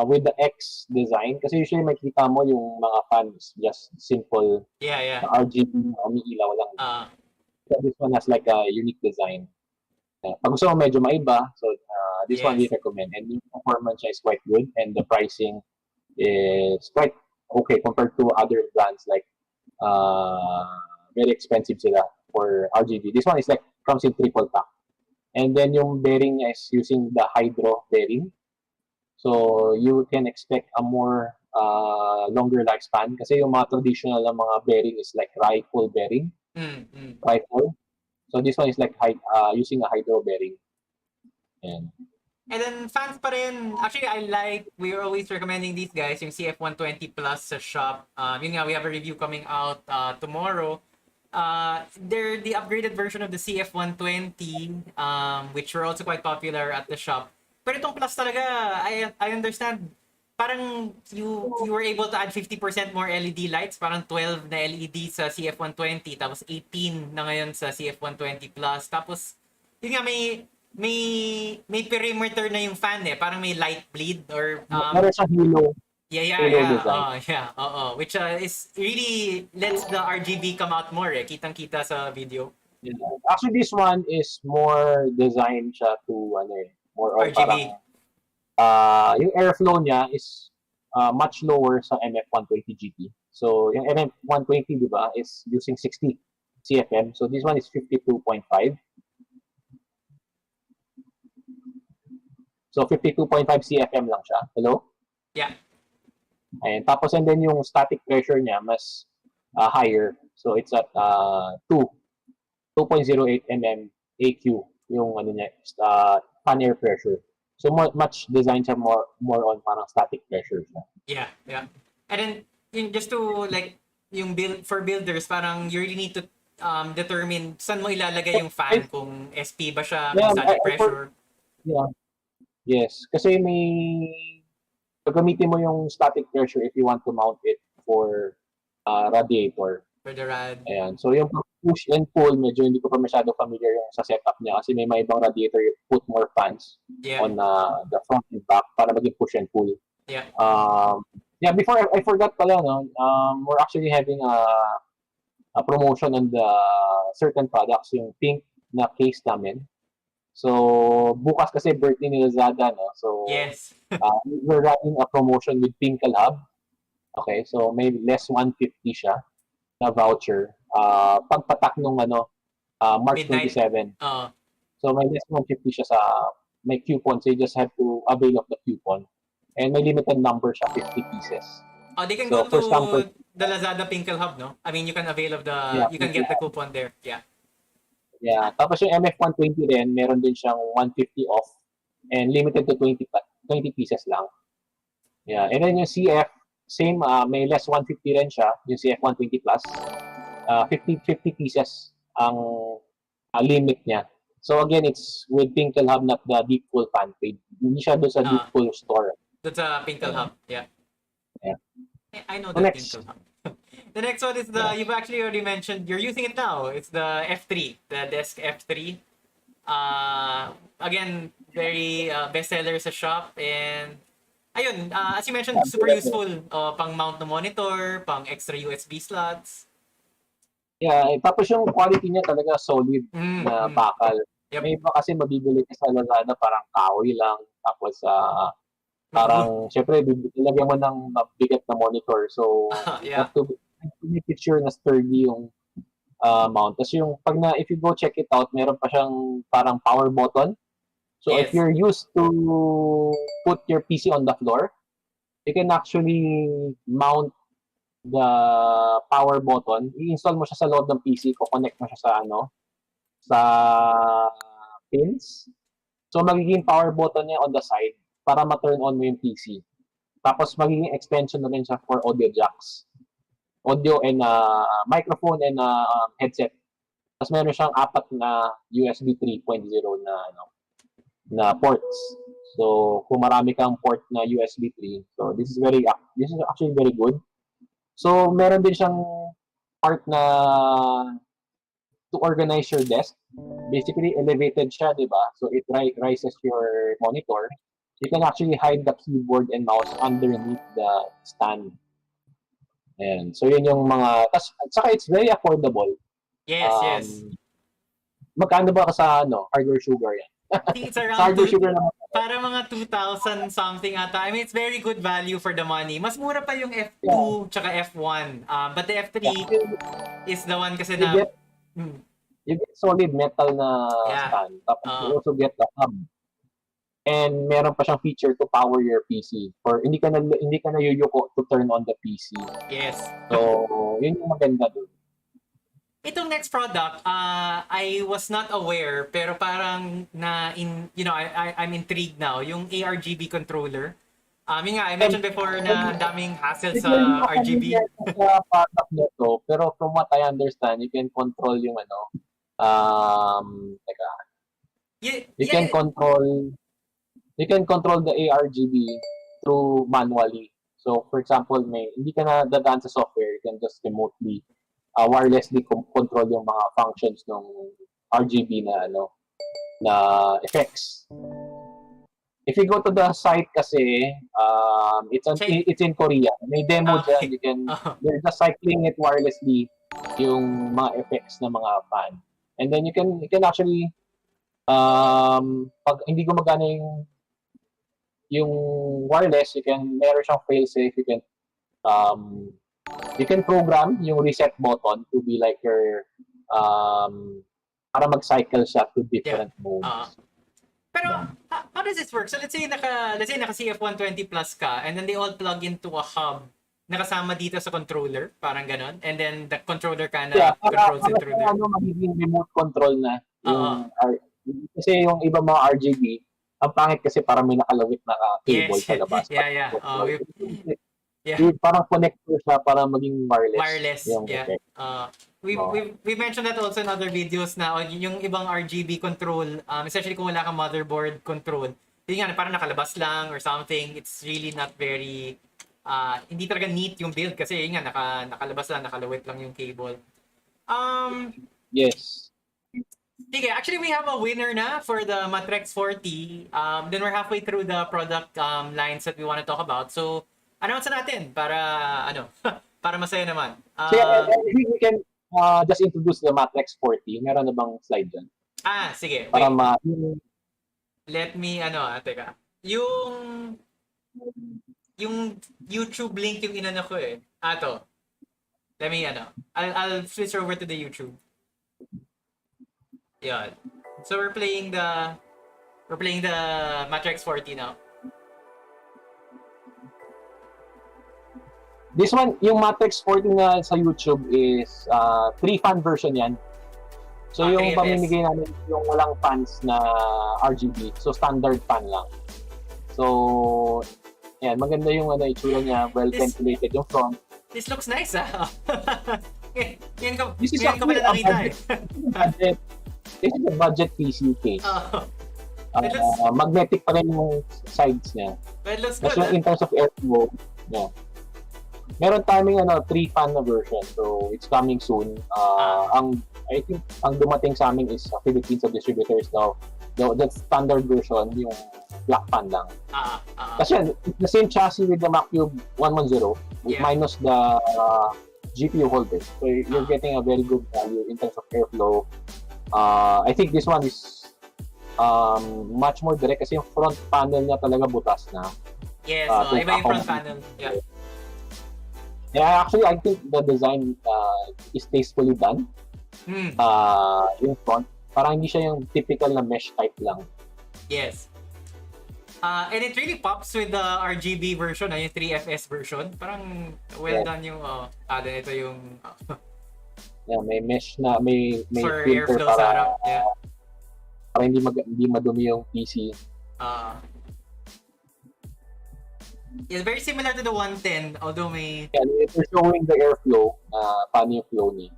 With the X design kasi usually makita mo yung mga fans just simple RGB na umiilaw lang. So this one has like a unique design. Pag gusto mo medyo maiba, so this one we Yes. recommend. And yung performance niya is quite good and the pricing is quite okay compared to other brands like very expensive sila for RGB. This one is like comes in triple pack. And then yung bearing niya is using the hydro bearing. So you can expect a more longer lifespan kasi yung mga traditional na mga bearing is like rifle bearing, rifle. So this one is like using a hydro bearing. And then fans pa rin, actually we're always recommending these guys, yung CF120 Plus sa shop. Yun nga, we have a review coming out tomorrow. They're the upgraded version of the CF120, which were also quite popular at the shop. Pero itong Plus talaga, I understand, parang you were able to add 50% more LED lights, parang 12 na LED sa CF120, tapos 18 na ngayon sa CF120 Plus. Tapos, yun nga, may perimeter na yung fan eh. Parang may light bleed or Meron sa halo. Halo design. Which is really lets the RGB come out more eh. Kitang-kita sa video. Yeah. Actually, this one is more designed siya to more of RGB. Parang yung airflow niya is much lower sa MF120 GT. So, yung MF120, di ba, is using 60 CFM. So, this one is 52.5. So, 52.5 CFM lang siya. Hello? Yeah. And then yung static pressure niya mas higher. So, it's at 2.08 mm AQ yung niya, fan air pressure. So, much designed siya more on parang static pressure siya. Yeah. And then, just to like, yung for builders, parang you really need to determine saan mo ilalagay yung fan, kung SP ba siya, kung static pressure. Yeah. Yes, kasi gagamitin mo yung static pressure if you want to mount it for radiator. For the rad. Ayan. So yung push and pull, medyo hindi ko pa masyado familiar yung sa setup niya kasi may ibang radiator you put more fans on the front and back para maging push and pull. Yeah. Before I forgot pala, we're actually having a promotion on the certain products, yung pink na case namin. So, bukas kasi birthday ni Lazada, no? So, yes. We're running a promotion with Pinkle Hub. Okay, so may less 150 siya na voucher. Pagpatak nung March Midnight. 27. So, may less 150 siya may coupon. So, you just have to avail of the coupon. And may limited number siya, 50 pieces. They can go to the Lazada Pinkle Hub, no? I mean, you can avail of you can get the coupon there. Yeah. Yeah, tapos yung MF120 rin, meron din siyang 150 off and limited to 20 pieces lang. Yeah, and then yung CF, same, may less 150 rin siya, yung CF120 Plus. 50 pieces ang limit niya. So again, it's with Pinkle Hub, not the Deepcool fan page. Hindi siya doon sa Deepcool store. That's a Pinkle Hub, yeah. I know the Pinkle Hub. The next one is you've actually already mentioned, you're using it now. It's the F3, the Desk F3. Again, very bestseller sa shop. And, ayun, as you mentioned, super useful. Pang mount na monitor, pang extra USB slots. Yeah, tapos yung quality niya talaga solid na bakal. Yep. May iba kasi mabibili ka sa Lazada parang kahoy lang. Tapos, parang, syempre, ilagyan mo ng bigat na monitor. So, you have to make sure na sturdy yung mount. Tapos yung, if you go check it out, meron pa siyang parang power button. So, if you're used to put your PC on the floor, you can actually mount the power button. I-install mo siya sa loob ng PC, connect mo siya sa pins. So, magiging power button niya on the side para ma-turn on mo yung PC. Tapos, magiging extension na rin siya for audio jacks. Audio and microphone and headset. Tapos, meron siyang 4 na USB 3.0 na ports. So, kung marami kang port na USB 3, so this is actually very good. So, meron din siyang part na to organize your desk. Basically, elevated siya, di ba? So, it rises your monitor. You can actually hide the keyboard and mouse underneath the stand. And so, yun yung mga... Saka it's very affordable. Yes. magkano ba sa hardware sugar yan? I think it's Sa around hardware sugar naman. para mga 2,000 something ata. I mean, it's very good value for the money. Mas mura pa yung F2 tsaka F1. But the F3 is the one kasi You na... get, you get solid metal na Yeah. stand. Tapos you also get the hub. And meron pa siyang feature to power your PC. For hindi ka na yuyuko to turn on the PC. Yes. So, yun yung maganda doon. Itong next product, I was not aware, pero parang I'm intrigued now. Yung ARGB controller. Yun nga, I mentioned before na ang daming hassle sa RGB. Sa product nito, pero from what I understand, you can control yung you can control the ARGB through manually. So, for example, hindi ka na dadaan sa software, you can just remotely wirelessly control yung mga functions ng RGB na effects. If you go to the site kasi, it's in Korea. May demo dyan. You can they're just cycling it wirelessly yung mga effects ng mga fan. And then you can actually pag hindi gumagana yung wireless, meron siyang fail-safe, you can program yung reset button to be like your para mag-cycle siya to different modes. Pero how does this work? So let's say naka CF120 Plus ka and then they all plug into a hub nakasama dito sa controller, parang ganon. And then the controller controls it through there. Magiging remote control na yung kasi yung iba mga RGB, ang pangit kasi parang may nakalawit na cable sa labas. Parang connector siya para maging wireless. We mentioned that also in other videos na yung ibang RGB control, especially kung wala kang motherboard control, yun nga, parang nakalabas lang or something. It's really not very, hindi talaga neat yung build kasi yun nga, nakalabas lang, nakalawit lang yung cable. Yes. Sige, actually we have a winner na for the Matrexx 40. Then we're halfway through the product lines that we want to talk about. So, announce natin para para masaya naman. We can just introduce the Matrexx 40. Meron na bang slide dyan? Sige. Para let me teka. Yung YouTube link yung inano ko eh. To. Let me I'll switch over to the YouTube. Yeah. So we're playing the Matrexx 40 now. This one, yung Matrexx 40 na sa YouTube is 3-fan version yan. So yung pamimigay namin yung walang fans na RGB. So standard fan lang. So yan, maganda yung itsura niya, well ventilated yung front. This looks nice This is pala nakita budget. This is a budget PC case. Magnetic pa rin yung sides niya. But it looks good. Kasi in terms of airflow, meron timing 3-fan na version. So it's coming soon. I think ang dumating sa amin is Philippines sa distributors now. The standard version yung black fan lang. Kasi the same chassis with the Macube 110 minus the GPU holder. So you're getting a very good value in terms of airflow. I think this one is much more direct kasi yung front panel niya talaga butas na. Yes, iba yung front panel. Yeah. Yeah, actually, I think the design is tastefully done. Yung front, parang hindi siya yung typical na mesh type lang. Yes. And it really pops with the RGB version, yung 3FS version. Parang well done yung, ito yung... may mesh na, may for filter airflow sa harap. Para hindi madumi yung PC. It's very similar to the 110, although may... Yeah, they're showing the airflow, paano yung flow niya.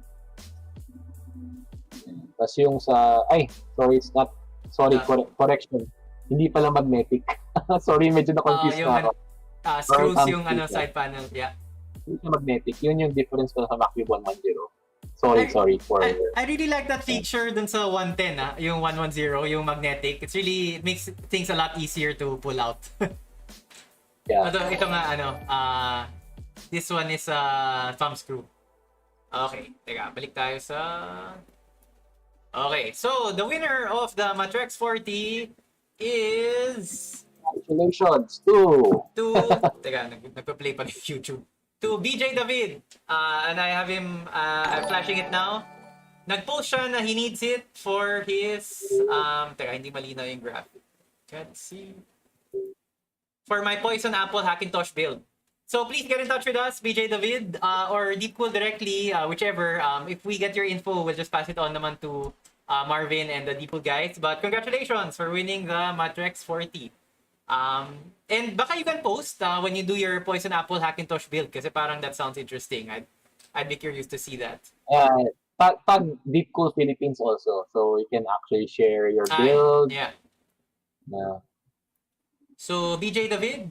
Tapos yung sa... it's not... Sorry, correction. Hindi pala magnetic. Sorry, medyo na-confuse na ako. Screws yung side panel, yeah. Hindi siya magnetic. Yun yung difference sa Macube 110. Sorry for... I really like that feature dun sa 110, yung 110, yung magnetic. It makes things a lot easier to pull out. Yeah. Ito nga, this one is thumb screw. Okay, teka, balik tayo sa... Okay, so the winner of the Matrexx 40 is Congratulations to teka, nagpa-play pa yung YouTube. To BJ David. And I have him I'm flashing it now. Nag-post siya na he needs it for his teka, hindi malinaw yung graphic. Can't see. For my Poison Apple Hackintosh build. So please get in touch with us, BJ David, or Deepcool directly, whichever. If we get your info, we'll just pass it on naman to Marvin and the Deepcool guys. But congratulations for winning the Matrexx 40. And baka you can post when you do your Poison Apple Hackintosh build kasi parang that sounds interesting. I'd be curious to see that. Tag Deepcool Philippines also, so you can actually share your build. Yeah. Yeah. So BJ David,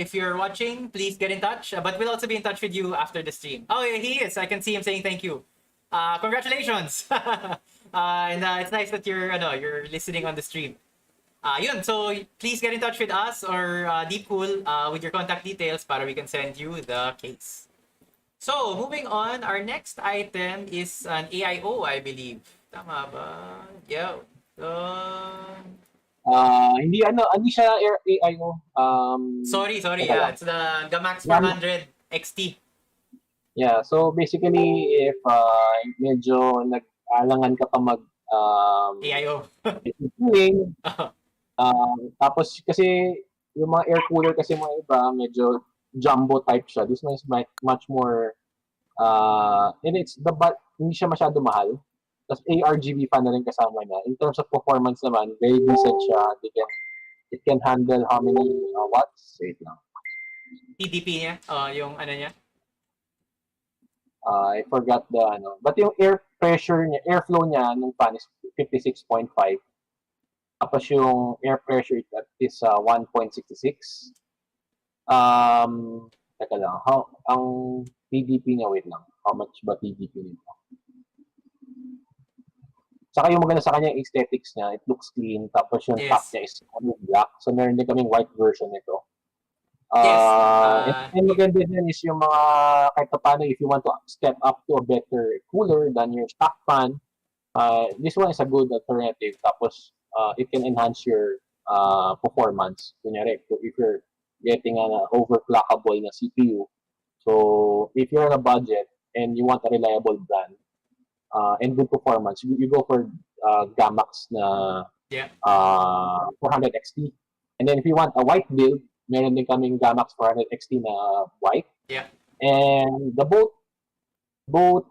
if you're watching, please get in touch. But we'll also be in touch with you after the stream. Oh, yeah, he is. I can see him saying thank you. Congratulations. And it's nice that you're listening on the stream. Yun, so please get in touch with us or Deepcool with your contact details para we can send you the case. So, moving on, our next item is an AIO, I believe. Tama ba? Yeah. Hindi siya AIO. Sorry. Yeah, it's the Gamax 400 XT. Yeah, so basically, if medyo nag-alangan ka pa mag AIO. cooling, tapos kasi yung mga air cooler kasi mga iba, medyo jumbo type siya. This one is much more, and hindi siya masyado mahal. Tapos ARGB fan na rin kasama niya. In terms of performance naman, very decent siya. It can handle how many watts? Wait lang. TDP niya? Yung ano niya? I forgot the ano. But yung airflow niya nung fan is 56.5. Tapos yung air pressure is 1.66. Teka lang. Ang TDP niya, wait lang. How much ba TDP nito? Saka yung maganda sa kanya, aesthetics niya, it looks clean. Tapos yung top niya is black. So meron din kaming white version nito. And maganda din is yung mga, kahit paano, if you want to step up to a better cooler than your stock fan, this one is a good alternative. Tapos, it can enhance your performance. Kunyari, if you're getting an overclockable na CPU, so if you're on a budget and you want a reliable brand, and good performance, you go for Gamax na 400 XT. And then if you want a white build, meron din kaming Gamax 400 XT na white. Yeah. And the both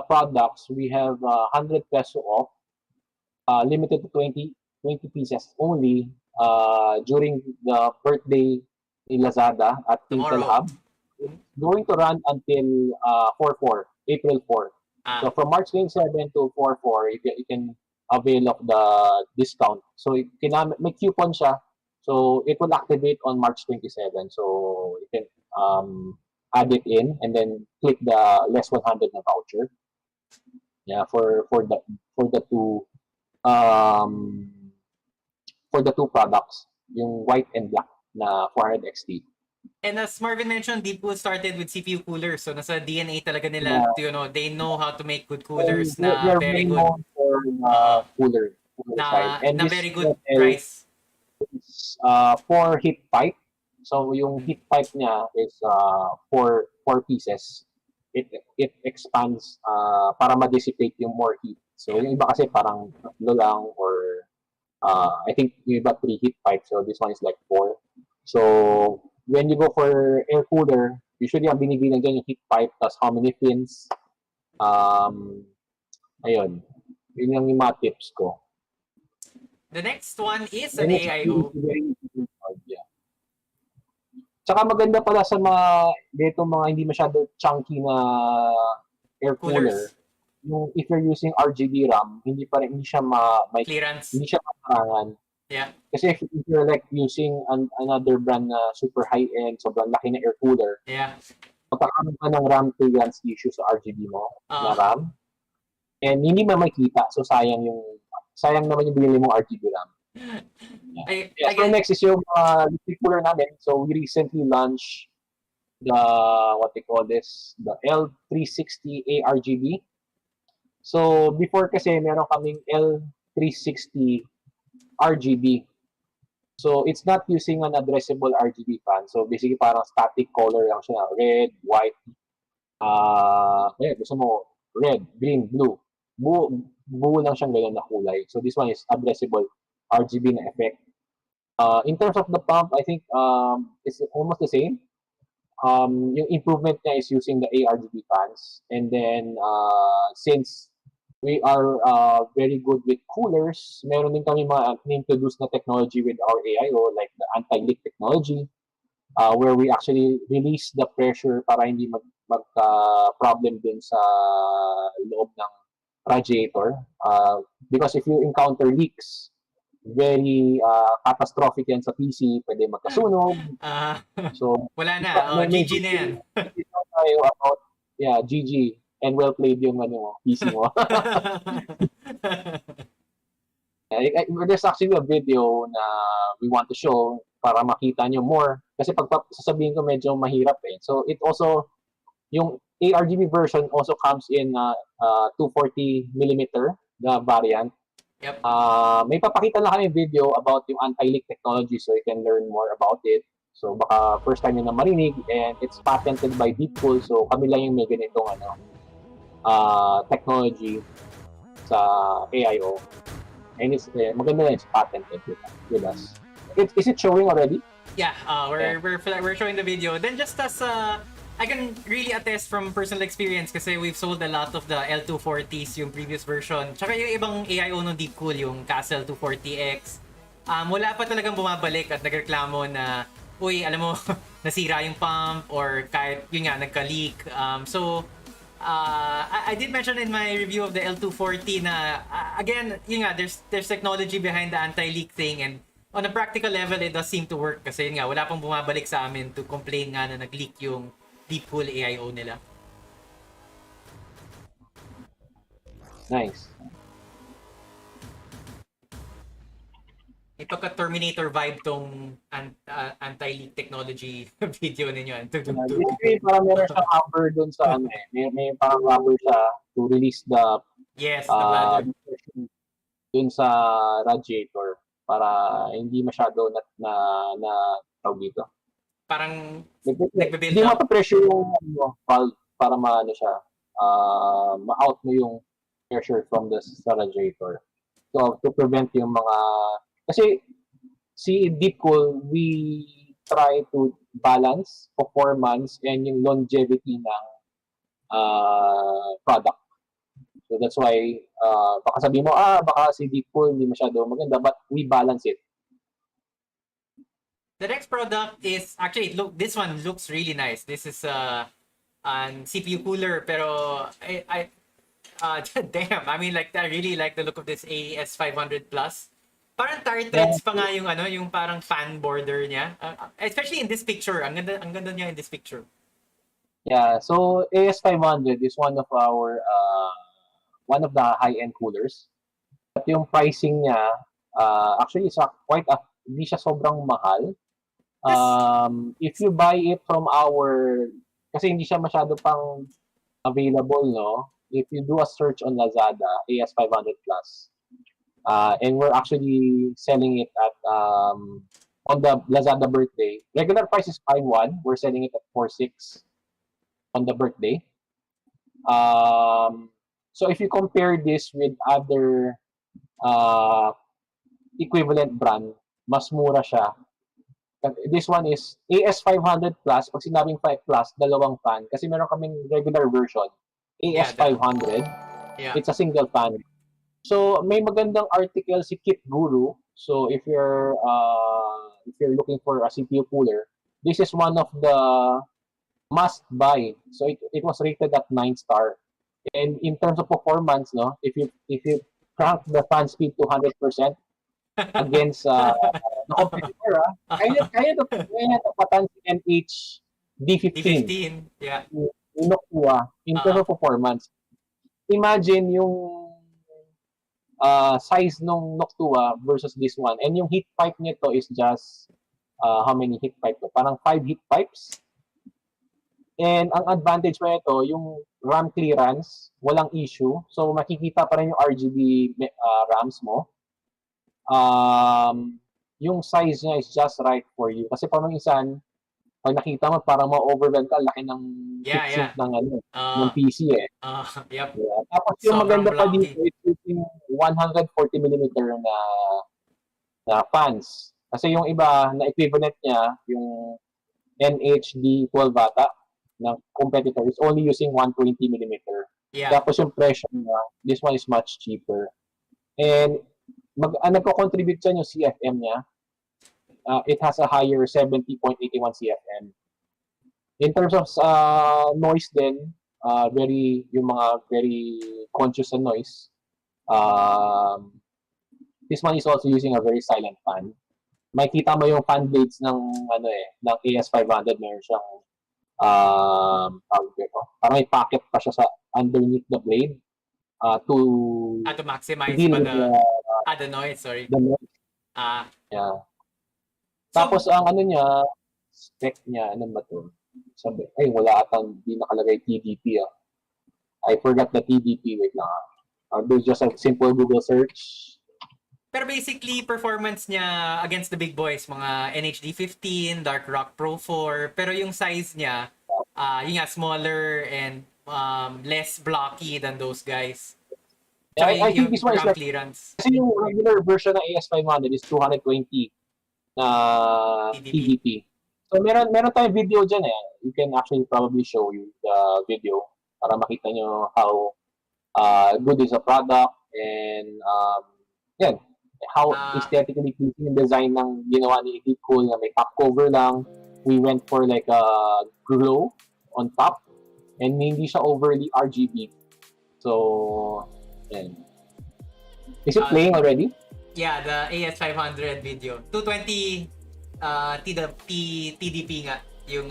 products, we have 100 peso off, limited to 20 pieces only during the birthday in Lazada at Intel Hub. It's going to run until April 4. So from March 27 to 4/4, you can avail of the discount. So may coupon siya. So it will activate on March 27. So you can add it in and then click the less 100 na voucher. Yeah, for the two products, yung white and black na 400 XT. And as Marvin mentioned, Deepcool started with CPU coolers. So nasa DNA talaga nila, they know how to make good coolers na very good. For cooler side. And na very good price. Is for heat pipe. So yung heat pipe niya is four pieces. It expands para ma-dissipate yung more heat. So yung iba kasi parang tatlo lang or I think yung iba 3 heat pipes. So this one is like 4. So when you go for air cooler, usually ang binibilang dyan yung heat pipe plus how many fins. Ayun. Yun yung mga tips ko. The next one is an AIO. Yeah. Tsaka maganda pala sa mga hindi masyado chunky na air cooler. Yung if you're using RGB RAM, hindi siya may clearance. Hindi siya makarangan. Yeah. Kasi if you're like using another brand na super high-end, sobrang laki na air cooler, magkakaroon ka ng RAM clearance issue sa RGB mo na RAM. And hindi mo makikita. So sayang naman yung binili mong RGB RAM. Yeah. So next is yung liquid cooler namin. So we recently launched the what they call this, the L360 ARGB. So, before kasi meron kaming L360 RGB. So, it's not using an addressable RGB fan. So, basically parang static color lang siya. Red, white, gusto mo, red, green, blue. Buo lang siyang ganyan na kulay. So, this one is addressable RGB na effect. In terms of the pump, I think it's almost the same. Yung improvement niya is using the ARGB fans. And then, since we are very good with coolers, meron din kami mga introduce na technology with our AIO, like the anti-leak technology, where we actually release the pressure para hindi magka-problem din sa loob ng radiator. Because if you encounter leaks, very catastrophic yan sa PC, pwede magkasunog. So, wala na. GG na yan. Tayo about, GG. And well played yung PC mo. There's actually a video na we want to show para makita nyo more. Kasi pag sasabihin ko medyo mahirap eh. So, it also, yung ARGB version also comes in 240mm, the variant. Yep. May papakita na kami video about yung anti-leak technology so you can learn more about it. So baka first time nyo na marinig, and it's patented by Deepcool, so kami lang yung may ganitong technology sa AIO. And it's maganda na, it's patented with us. Is it showing already? Yeah, we're showing the video. Then just as I can really attest from personal experience kasi we've sold a lot of the L240s, yung previous version. Tsaka yung ibang AIO ng Deepcool, yung Castle 240X. Wala pa talagang bumabalik at nagreklamo na, uy, alam mo, nasira yung pump or kahit, yun nga, nagka-leak. I did mention in my review of the L240 na, again, yun nga, there's technology behind the anti-leak thing, and on a practical level, it does seem to work kasi yun nga, wala pang bumabalik sa amin to complain nga na nag-leak yung Deepcool AIO nila. Nice. May pagka-Terminator vibe tong anti-leak technology video ninyo. Basically, parang meron siyang rubber dun sa may parang rubber siya to release the the bladder dun sa radiator para hindi masyado na tawag dito. Parang nagbe-build up. Hindi mapapressure yung valve para maano siya, ma-out mo yung pressure from the radiator. So, to prevent yung mga... Kasi, si Deepcool, we try to balance performance and yung longevity ng product. So, that's why, baka sabihin mo, baka si Deepcool hindi masyado maganda, but we balance it. The next product is actually this one looks really nice. This is an CPU cooler, pero damn, I mean, like, I really like the look of this AS500 Plus. Parang tire treads pa nga yung yung parang fan border niya. Especially in this picture, ang ganda niya in this picture. Yeah, so AS500 is one of our one of the high-end coolers. At yung pricing niya, actually is hindi siya sobrang mahal. If you buy it from kasi hindi siya masyado pang available, no? If you do a search on Lazada, AS500 Plus, and we're actually selling it at on the Lazada birthday. Regular price is 5,100. We're selling it at 4,600 on the birthday. So if you compare this with other equivalent brand, mas mura siya. This one is AS500 Plus. Pag sinabing 5 Plus, dalawang fan. Kasi meron kaming regular version, AS500. It's a single fan. So, may magandang article si Kit Guru. So, if you're looking for a CPU cooler, this is one of the must buy. So, it was rated at 9 star. And in terms of performance, no, if you crank the fan speed to 100%, against the competitor, kaya tapatan si NH D15. Yeah. In terms of performance. Imagine yung size nung Noctua versus this one. And yung heat pipe nito is just how many heat pipe to? Parang 5 heat pipes. And ang advantage pa ito, yung RAM clearance, walang issue. So makikita pa rin yung RGB RAMs mo. Yung size niya is just right for you. Kasi parang isan, pag nakita mo, parang ma-overwhelm ka, laki ng heatsink ng, ng PC eh. Yep. Yeah. Tapos yung Sobrang maganda pa blocky. dito, it's using 140mm na fans. Kasi yung iba, na equivalent niya, yung NHD 12 ata, ng competitor is only using 120mm. Yeah. Tapos yung presyo niya, this one is much cheaper. And nagko-contribute dyan yung CFM niya. It has a higher 70.81 CFM. In terms of noise din, yung mga very conscious sa noise. This one is also using a very silent fan. Makikita mo yung fan blades ng ng AS500, meron siyang parang may pocket pa siya sa underneath the blade to maximize the noise, sorry. The noise. Yeah. Tapos ang niya, spec niya, ano ba to? Sabi, wala atang di nakalagay TDP I forgot the TDP, wait lang. There's just a simple Google search. Pero basically, performance niya against the big boys, mga NHD 15, Dark Rock Pro 4, pero yung size niya, yun nga, smaller and less blocky than those guys. Yeah, I think this one is like, clearance. Kasi yung regular version ng AS500 is 220 na TDP. So meron tayong video dyan eh. You can actually probably show you the video para makita nyo how good is the product and how aesthetically pleasing yung design ng ginawa ni Deepcool na may top cover lang. We went for like a glow on top and hindi siya overly RGB. So, yan. Is it playing already? Yeah, the AS500 video. 220 TDP nga yung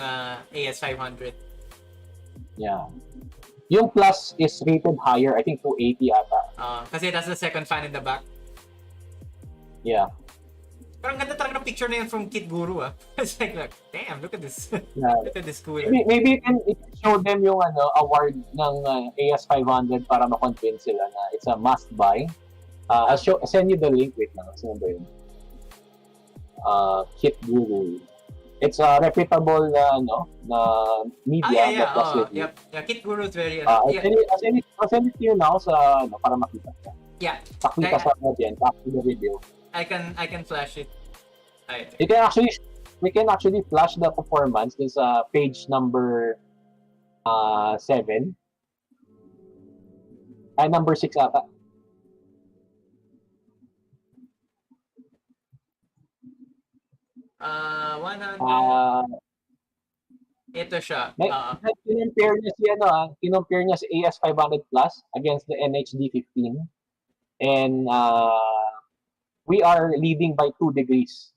AS500. Yeah. Yung Plus is rated higher, I think 280 ata. Kasi it has the second fan in the back. Yeah. Pero ang ganda talaga ng picture na yun from Kit Guru It's like, damn, look at this. Yeah. Look at this cooler. Maybe you can show them yung award ng AS500 para ma-convince sila na it's a must buy. I'll send you the link. Wait lang. Sino ba yun? Kit Guru. It's a reputable na media. Yeah, Kit Guru is very... I'll send it to you now sa para makita ka. Yeah. Pakita sa atin after the video. I can flash it. We can actually flash the performance dun sa page number 7. Number 6 ata. Ito siya. Kinompare niya si AS500 Plus against the NHD 15. And we are leading by 2 degrees.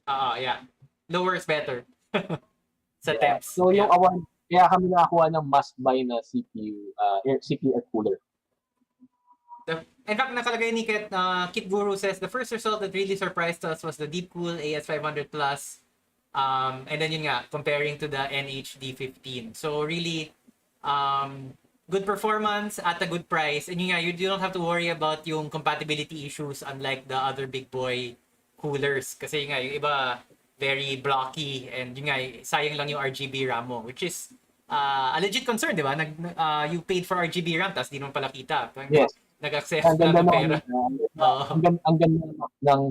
Yeah. Lower is better. Sa temps. So yung award, kaya kami nakakuha ng must-buy na CPU air cooler. In fact, nakalagay ni Kit Guru says, the first result that really surprised us was the Deepcool AS500 Plus. And then yun nga, comparing to the NHD 15. So really, good performance at a good price. And yun nga, you don't have to worry about yung compatibility issues unlike the other big boy coolers. Kasi yun nga, yung iba, very blocky. And yun nga, sayang lang yung RGB RAM mo. Which is a legit concern, di ba? You paid for RGB RAM, tapos di naman pala kita. Yes. Nag-access ang ganda ng pera. Ang ganda ng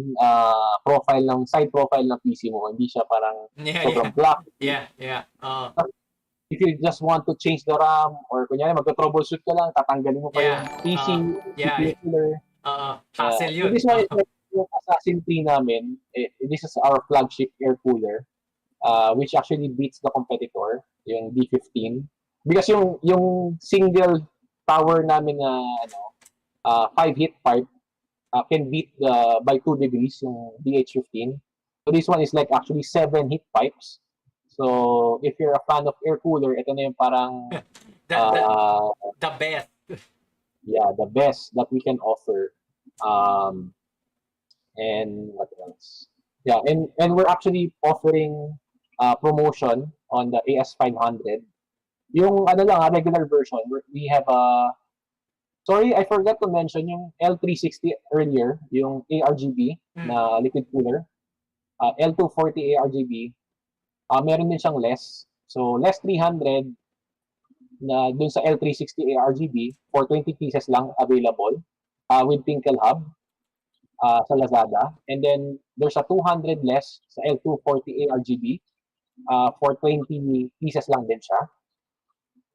profile, ng side profile ng PC mo. Hindi siya parang sobrang black. Yeah. If you just want to change the RAM or kunyari magka-troubleshoot ka lang, tatanggalin mo pa yung PC, cooler. Hassle yun. So this one is yung Assassin 3 namin. This is our flagship air cooler, which actually beats the competitor, yung D15. Because yung single power namin na 5 heat pipe can beat by 2 degrees yung DH15. So this one is like actually 7 heat pipes. So if you're a fan of air cooler, ito na yung parang the best. Yeah, the best that we can offer. And what else? Yeah, and we're actually offering promotion on the AS500. Yung ano lang, regular version, we have a sorry, I forgot to mention yung L360 earlier, yung ARGB na liquid cooler. L240 ARGB, meron din siyang less. So, less 300 na dun sa L360 ARGB for 20 pieces lang available with Tinkle Hub sa Lazada. And then, there's a 200 less sa L240 ARGB for 20 pieces lang din siya.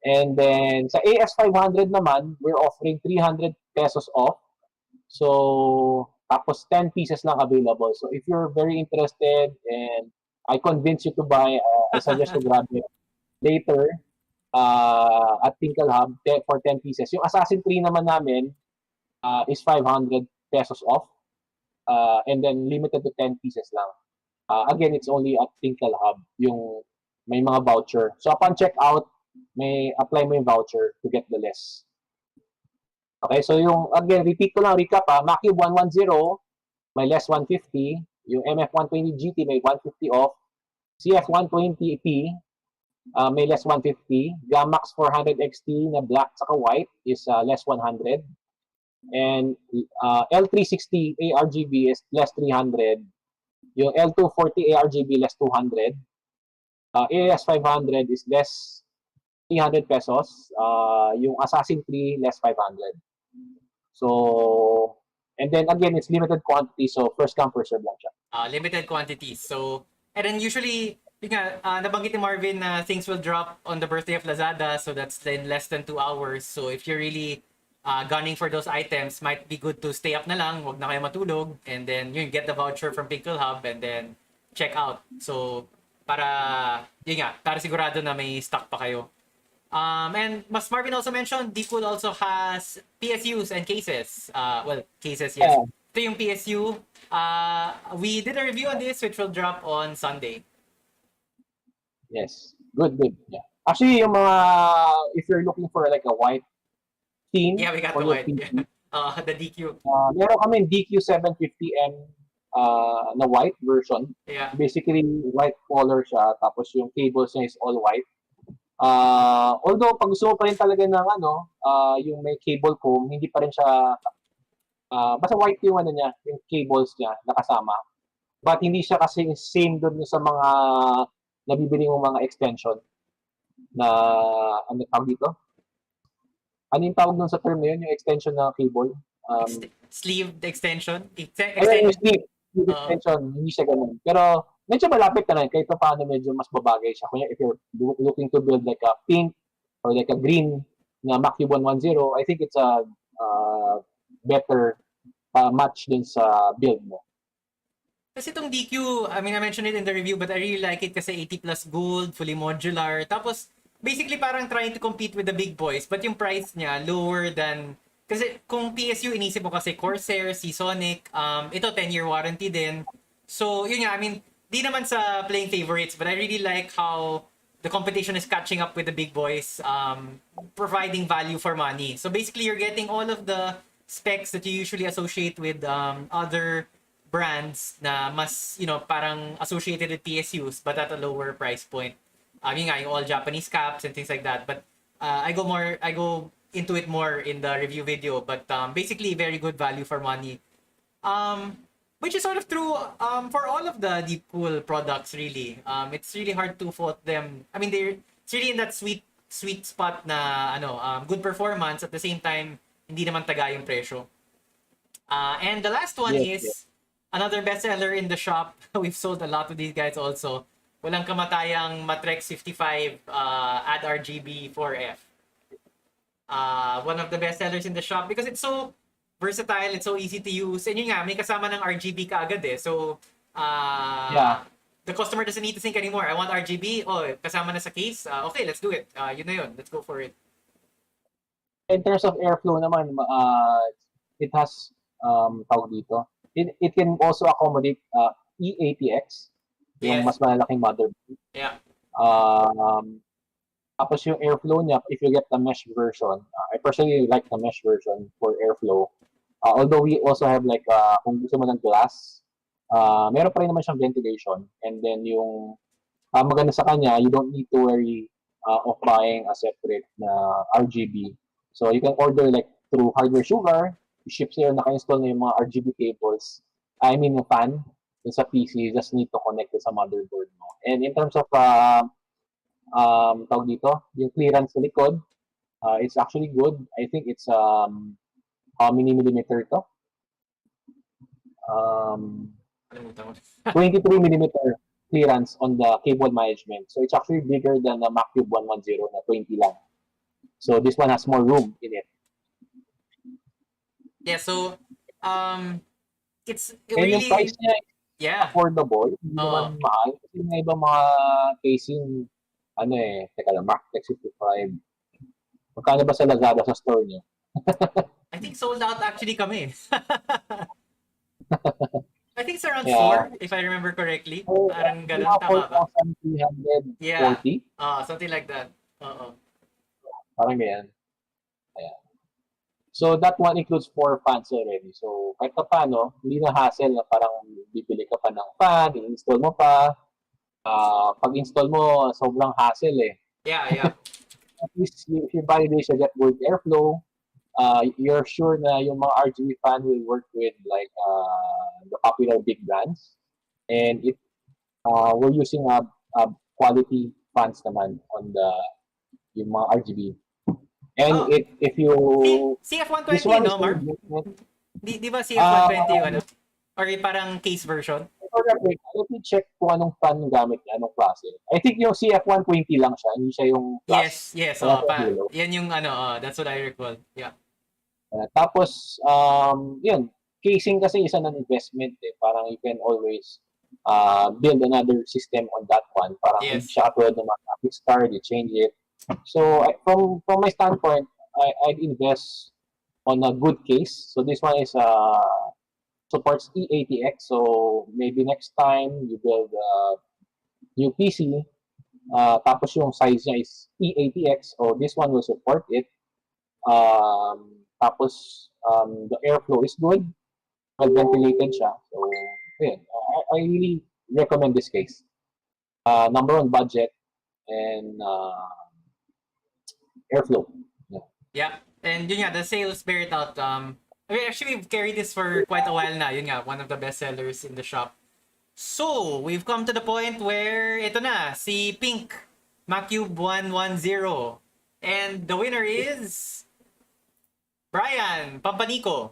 And then, sa AS500 naman, we're offering 300 pesos off. So, tapos 10 pieces lang available. So, if you're very interested and I convince you to buy, I suggest to grab it later at Tinkle Hub for 10 pieces. Yung Assassin 3 naman namin is 500 pesos off. And then, limited to 10 pieces lang. Again, it's only at Tinkle Hub, yung may mga voucher. So, upon checkout, may apply mo yung voucher to get the less. Okay, so yung, again, repeat ko lang, recap Macube 110, may less 150. Yung MF120 GT may 150 off. CF120P, may less 150. Gamax 400 XT na black saka white is less 100. And L360 ARGB is less 300. Yung L240 ARGB less 200. AS500 is less 300 pesos. Yung Assassin 3, less 500. So, and then again, it's limited quantity. So, first come, first serve lang siya. Limited quantities. So, and then usually, nabanggit ni Marvin na things will drop on the birthday of Lazada. So, that's in less than 2 hours. So, if you're really gunning for those items, might be good to stay up na lang. Huwag na kayo matulog. And then, you get the voucher from Tinkle Hub and then check out. So, para sigurado na may stock pa kayo. And Mas Marvin also mentioned, Deepcool also has PSUs and cases. Cases, yes. Ito yung PSU. We did a review on this, which will drop on Sunday. Yes. Good. Yeah. Actually, yung mga, if you're looking for like a white theme. Yeah, we got the white. The DQ. Meron kami DQ750M na white version. Yeah. Basically, white color siya. Tapos yung cables niya is all white. Although pag gusto mo pa rin talaga ng yung may cable comb, hindi pa rin siya basta white yung niya, yung cables niya nakasama. But hindi siya kasi same doon sa mga nabibili mo mga extension na ano tawag dito? Ano yung tawag doon sa term na yun, yung extension ng cable? Sleeve extension? Ayun, yung sleeve extension, hindi siya ganun. Pero medyo malapit na rin, kahit paano medyo mas babagay siya. Kung if you're looking to build like a pink or like a green na Macube 110, I think it's a better match din sa build mo. Kasi itong DQ, I mean, I mentioned it in the review, but I really like it kasi 80 plus gold, fully modular. Tapos, basically parang trying to compete with the big boys, but yung price niya lower than... Kasi kung PSU, inisip mo kasi Corsair, Seasonic, ito 10-year warranty din. So, yun nga, I mean, di naman sa playing favorites, but I really like how the competition is catching up with the big boys, providing value for money. So basically, you're getting all of the specs that you usually associate with other brands na mas, parang associated with PSUs, but at a lower price point. Yun nga, yung all Japanese caps and things like that. But I go into it more in the review video. But basically, very good value for money. Which is sort of true for all of the Deepcool products, really. It's really hard to fault them. I mean, it's really in that sweet spot na good performance, at the same time, hindi naman taga yung presyo. And the last one is another bestseller in the shop. We've sold a lot of these guys also. Walang kamatayang Matrexx 55 Add RGB 4F. One of the bestsellers in the shop because it's so versatile, it's so easy to use. And yun nga, may kasama ng RGB ka agad eh. So, the customer doesn't need to think anymore. I want RGB. Oh, kasama na sa case. Okay, let's do it. Yun na yun. Let's go for it. In terms of airflow naman, it has, tawag dito, it can also accommodate eATX, yung mas malalaking motherboard. Yeah. Tapos yung airflow niya, if you get the mesh version, I personally like the mesh version for airflow. Although we also have like, kung gusto mo ng glass, meron pa rin naman siyang ventilation. And then yung maganda sa kanya, you don't need to worry of buying a separate na RGB. So you can order like through Hardware Sugar, ship sa'yo, naka-install na yung mga RGB cables. I mean, yung fan, yung sa PC, you just need to connect it sa motherboard mo. And in terms of, tawag dito, yung clearance sa likod, it's actually good. I think it's, how many millimeter to? 23 millimeter clearance on the cable management. So it's actually bigger than the Macube 110 na 20 lang. So this one has more room in it. Yeah, so it's And really, yung price niya is yeah. affordable. Hindi naman mahal. Kasi may ibang mga casing, teka lang, Matrexx 55. Magkano ba sa Lazada sa store niyo? I think sold out actually kami. I think it's around 4, if I remember correctly. Parang ganun, tama ba? 4,340? Yeah. Something like that. Parang ganyan. Ayan. So that one includes 4 fans already. So kahit pa paano, hindi na hassle na parang bibili ka pa ng fan, i-install mo pa. Pag-install mo, sobrang hassle eh. Yeah. At least if you validate siya, get good airflow, you're sure na yung mga RGB fan will work with like the popular big brands. And we're using a quality fans naman on yung mga RGB. And if you CF120, no, Mark? Di ba CF120 yung ano? Or parang case version? Let me check kung anong fan gamit niya, anong klase. I think yung CF120 lang siya, hindi siya yung plus. Yes. Yan yung that's what I recall. Yeah. Tapos, yun, casing kasi isa ng investment eh. Parang you can always build another system on that one. Parang hindi siya katulad ng mga graphics card, you change it. So, from my standpoint, I'd invest on a good case. So, this one is supports E80X. So, maybe next time you build a new PC, tapos yung size niya is E80X. So, this one will support it. Tapos, the airflow is good. Well ventilated siya. So, yun. I really recommend this case. Number one, budget and airflow. Yeah. And yun nga, the sales bear it out. Actually, we've carried this for quite a while na. Yun nga, one of the best sellers in the shop. So, we've come to the point where ito na, si Pink Macube 110. And the winner is Brian Pampanico.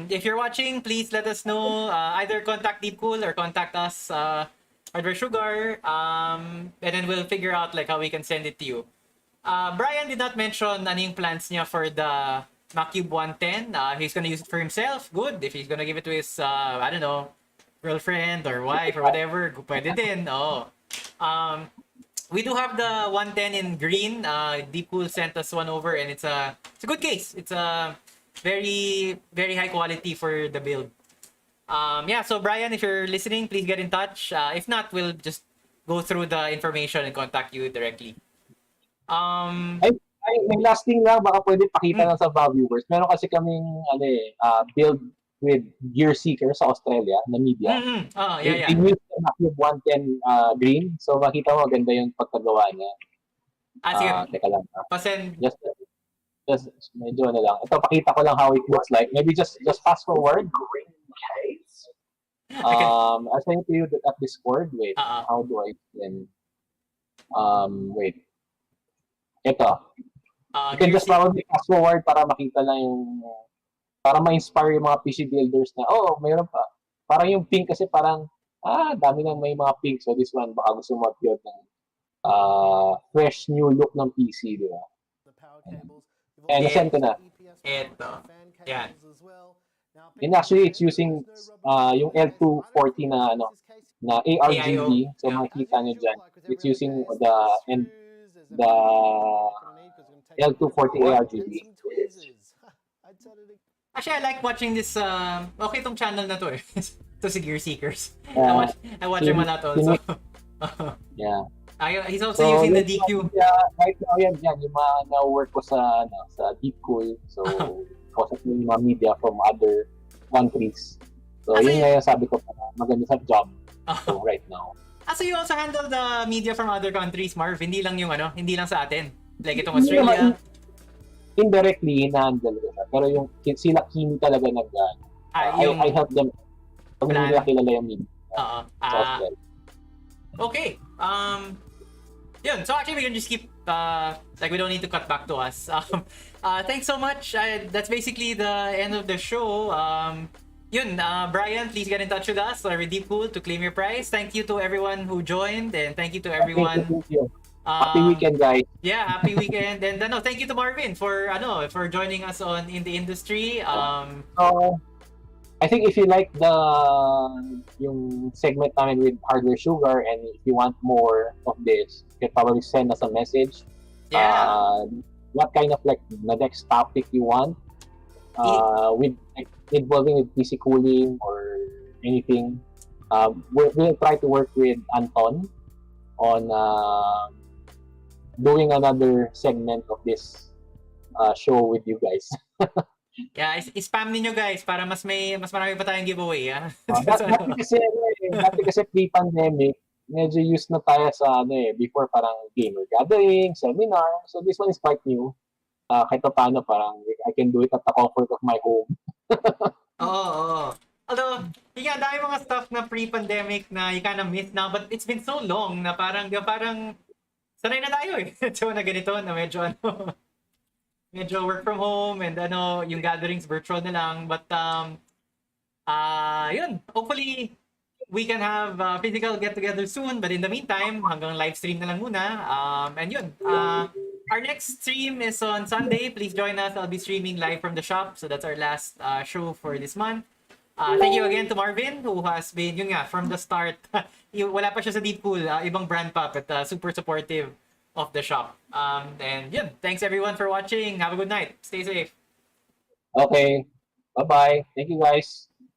If you're watching, please let us know. Either contact Deepcool or contact us, Hardware Sugar, and then we'll figure out like how we can send it to you. Brian did not mention ano yung plans niya for the Macube 110. He's gonna use it for himself. Good. If he's gonna give it to his, I don't know, girlfriend or wife or whatever, pwede din. We do have the 110 in green. Deepcool sent us one over, and it's a good case. It's a very, very high quality for the build. So Brian, if you're listening, please get in touch. If not, we'll just go through the information and contact you directly. May last thing lang, baka pwede pakita lang sa viewers. Meron kasi kaming build with gear seeker sa Australia na media. Yeah. They use the Macube 110 green. So makita mo, ganda yung pagkagawa niya. Sige. Teka lang. Pasend. Just medyo lang. Ito, pakita ko lang how it looks like. Maybe just fast forward. I'll send it to you at Discord. Wait, how do I send? Wait. Ito. You can just probably fast forward para makita lang yung para ma-inspire yung mga PC builders na, mayroon pa. Parang yung pink kasi parang, dami nang may mga pink. So this one, baka gusto mo mag-build ng fresh new look ng PC, di ba? And nasend ko na. Ito. Yan. And actually, it's using yung L240 na ARGB. So makikita nyo dyan. It's using the L240 ARGB. Actually, I like watching this. Okay itong channel na to eh. To si Gear Seekers. I watch him a lot also. Yeah. He's also using the DQ. Right now, yan. Yung mga na-work ko sa Deepcool. So, possibly yung mga media from other countries. So, yun nga yung sabi ko, maganda sa job. So, right now. So you also handle the media from other countries, Marv? Hindi lang yung hindi lang sa atin. Like itong Hindi Australia. Indirectly, hina-handle ko siya. Pero yung sila Kimi talaga I help them pag hindi nila kilala yung media. Software. Okay. Yun. So actually, we can just keep we don't need to cut back to us. Thanks so much. That's basically the end of the show. Brian, please get in touch with us or with Deepcool to claim your prize. Thank you to everyone who joined, and thank you to everyone. Thank you. Happy weekend, guys. Yeah, happy weekend. And thank you to Marvin for joining us on In the Industry. I think if you like yung segment namin with Hardware Sugar, and if you want more of this, you can probably send us a message. Yeah. What kind of the next topic you want, with involving with PC cooling or anything. We'll try to work with Anton on doing another segment of this show with you guys. Yeah, spam ninyo guys para mas marami pa tayong giveaway. Dati kasi pre-pandemic, medyo used na tayo sa before parang gamer gathering, seminar. So this one is quite new. Kahit paano parang I can do it at the comfort of my home. Oo. Although, dami mga stuff na pre-pandemic na you kind of miss now, but it's been so long na parang sanay na tayo eh. So na ganito na medyo work from home and yung gatherings virtual na lang, but hopefully we can have physical get together soon, but in the meantime hanggang live stream na lang muna. Our next stream is on Sunday. Please join us. I'll be streaming live from the shop, so that's our last show for this month. Thank you again to Marvin, who has been from the start. Wala pa siya sa Deepcool, ibang brand pa, but super supportive of the shop. Thanks everyone for watching. Have a good night. Stay safe. Okay. Bye-bye. Thank you, guys.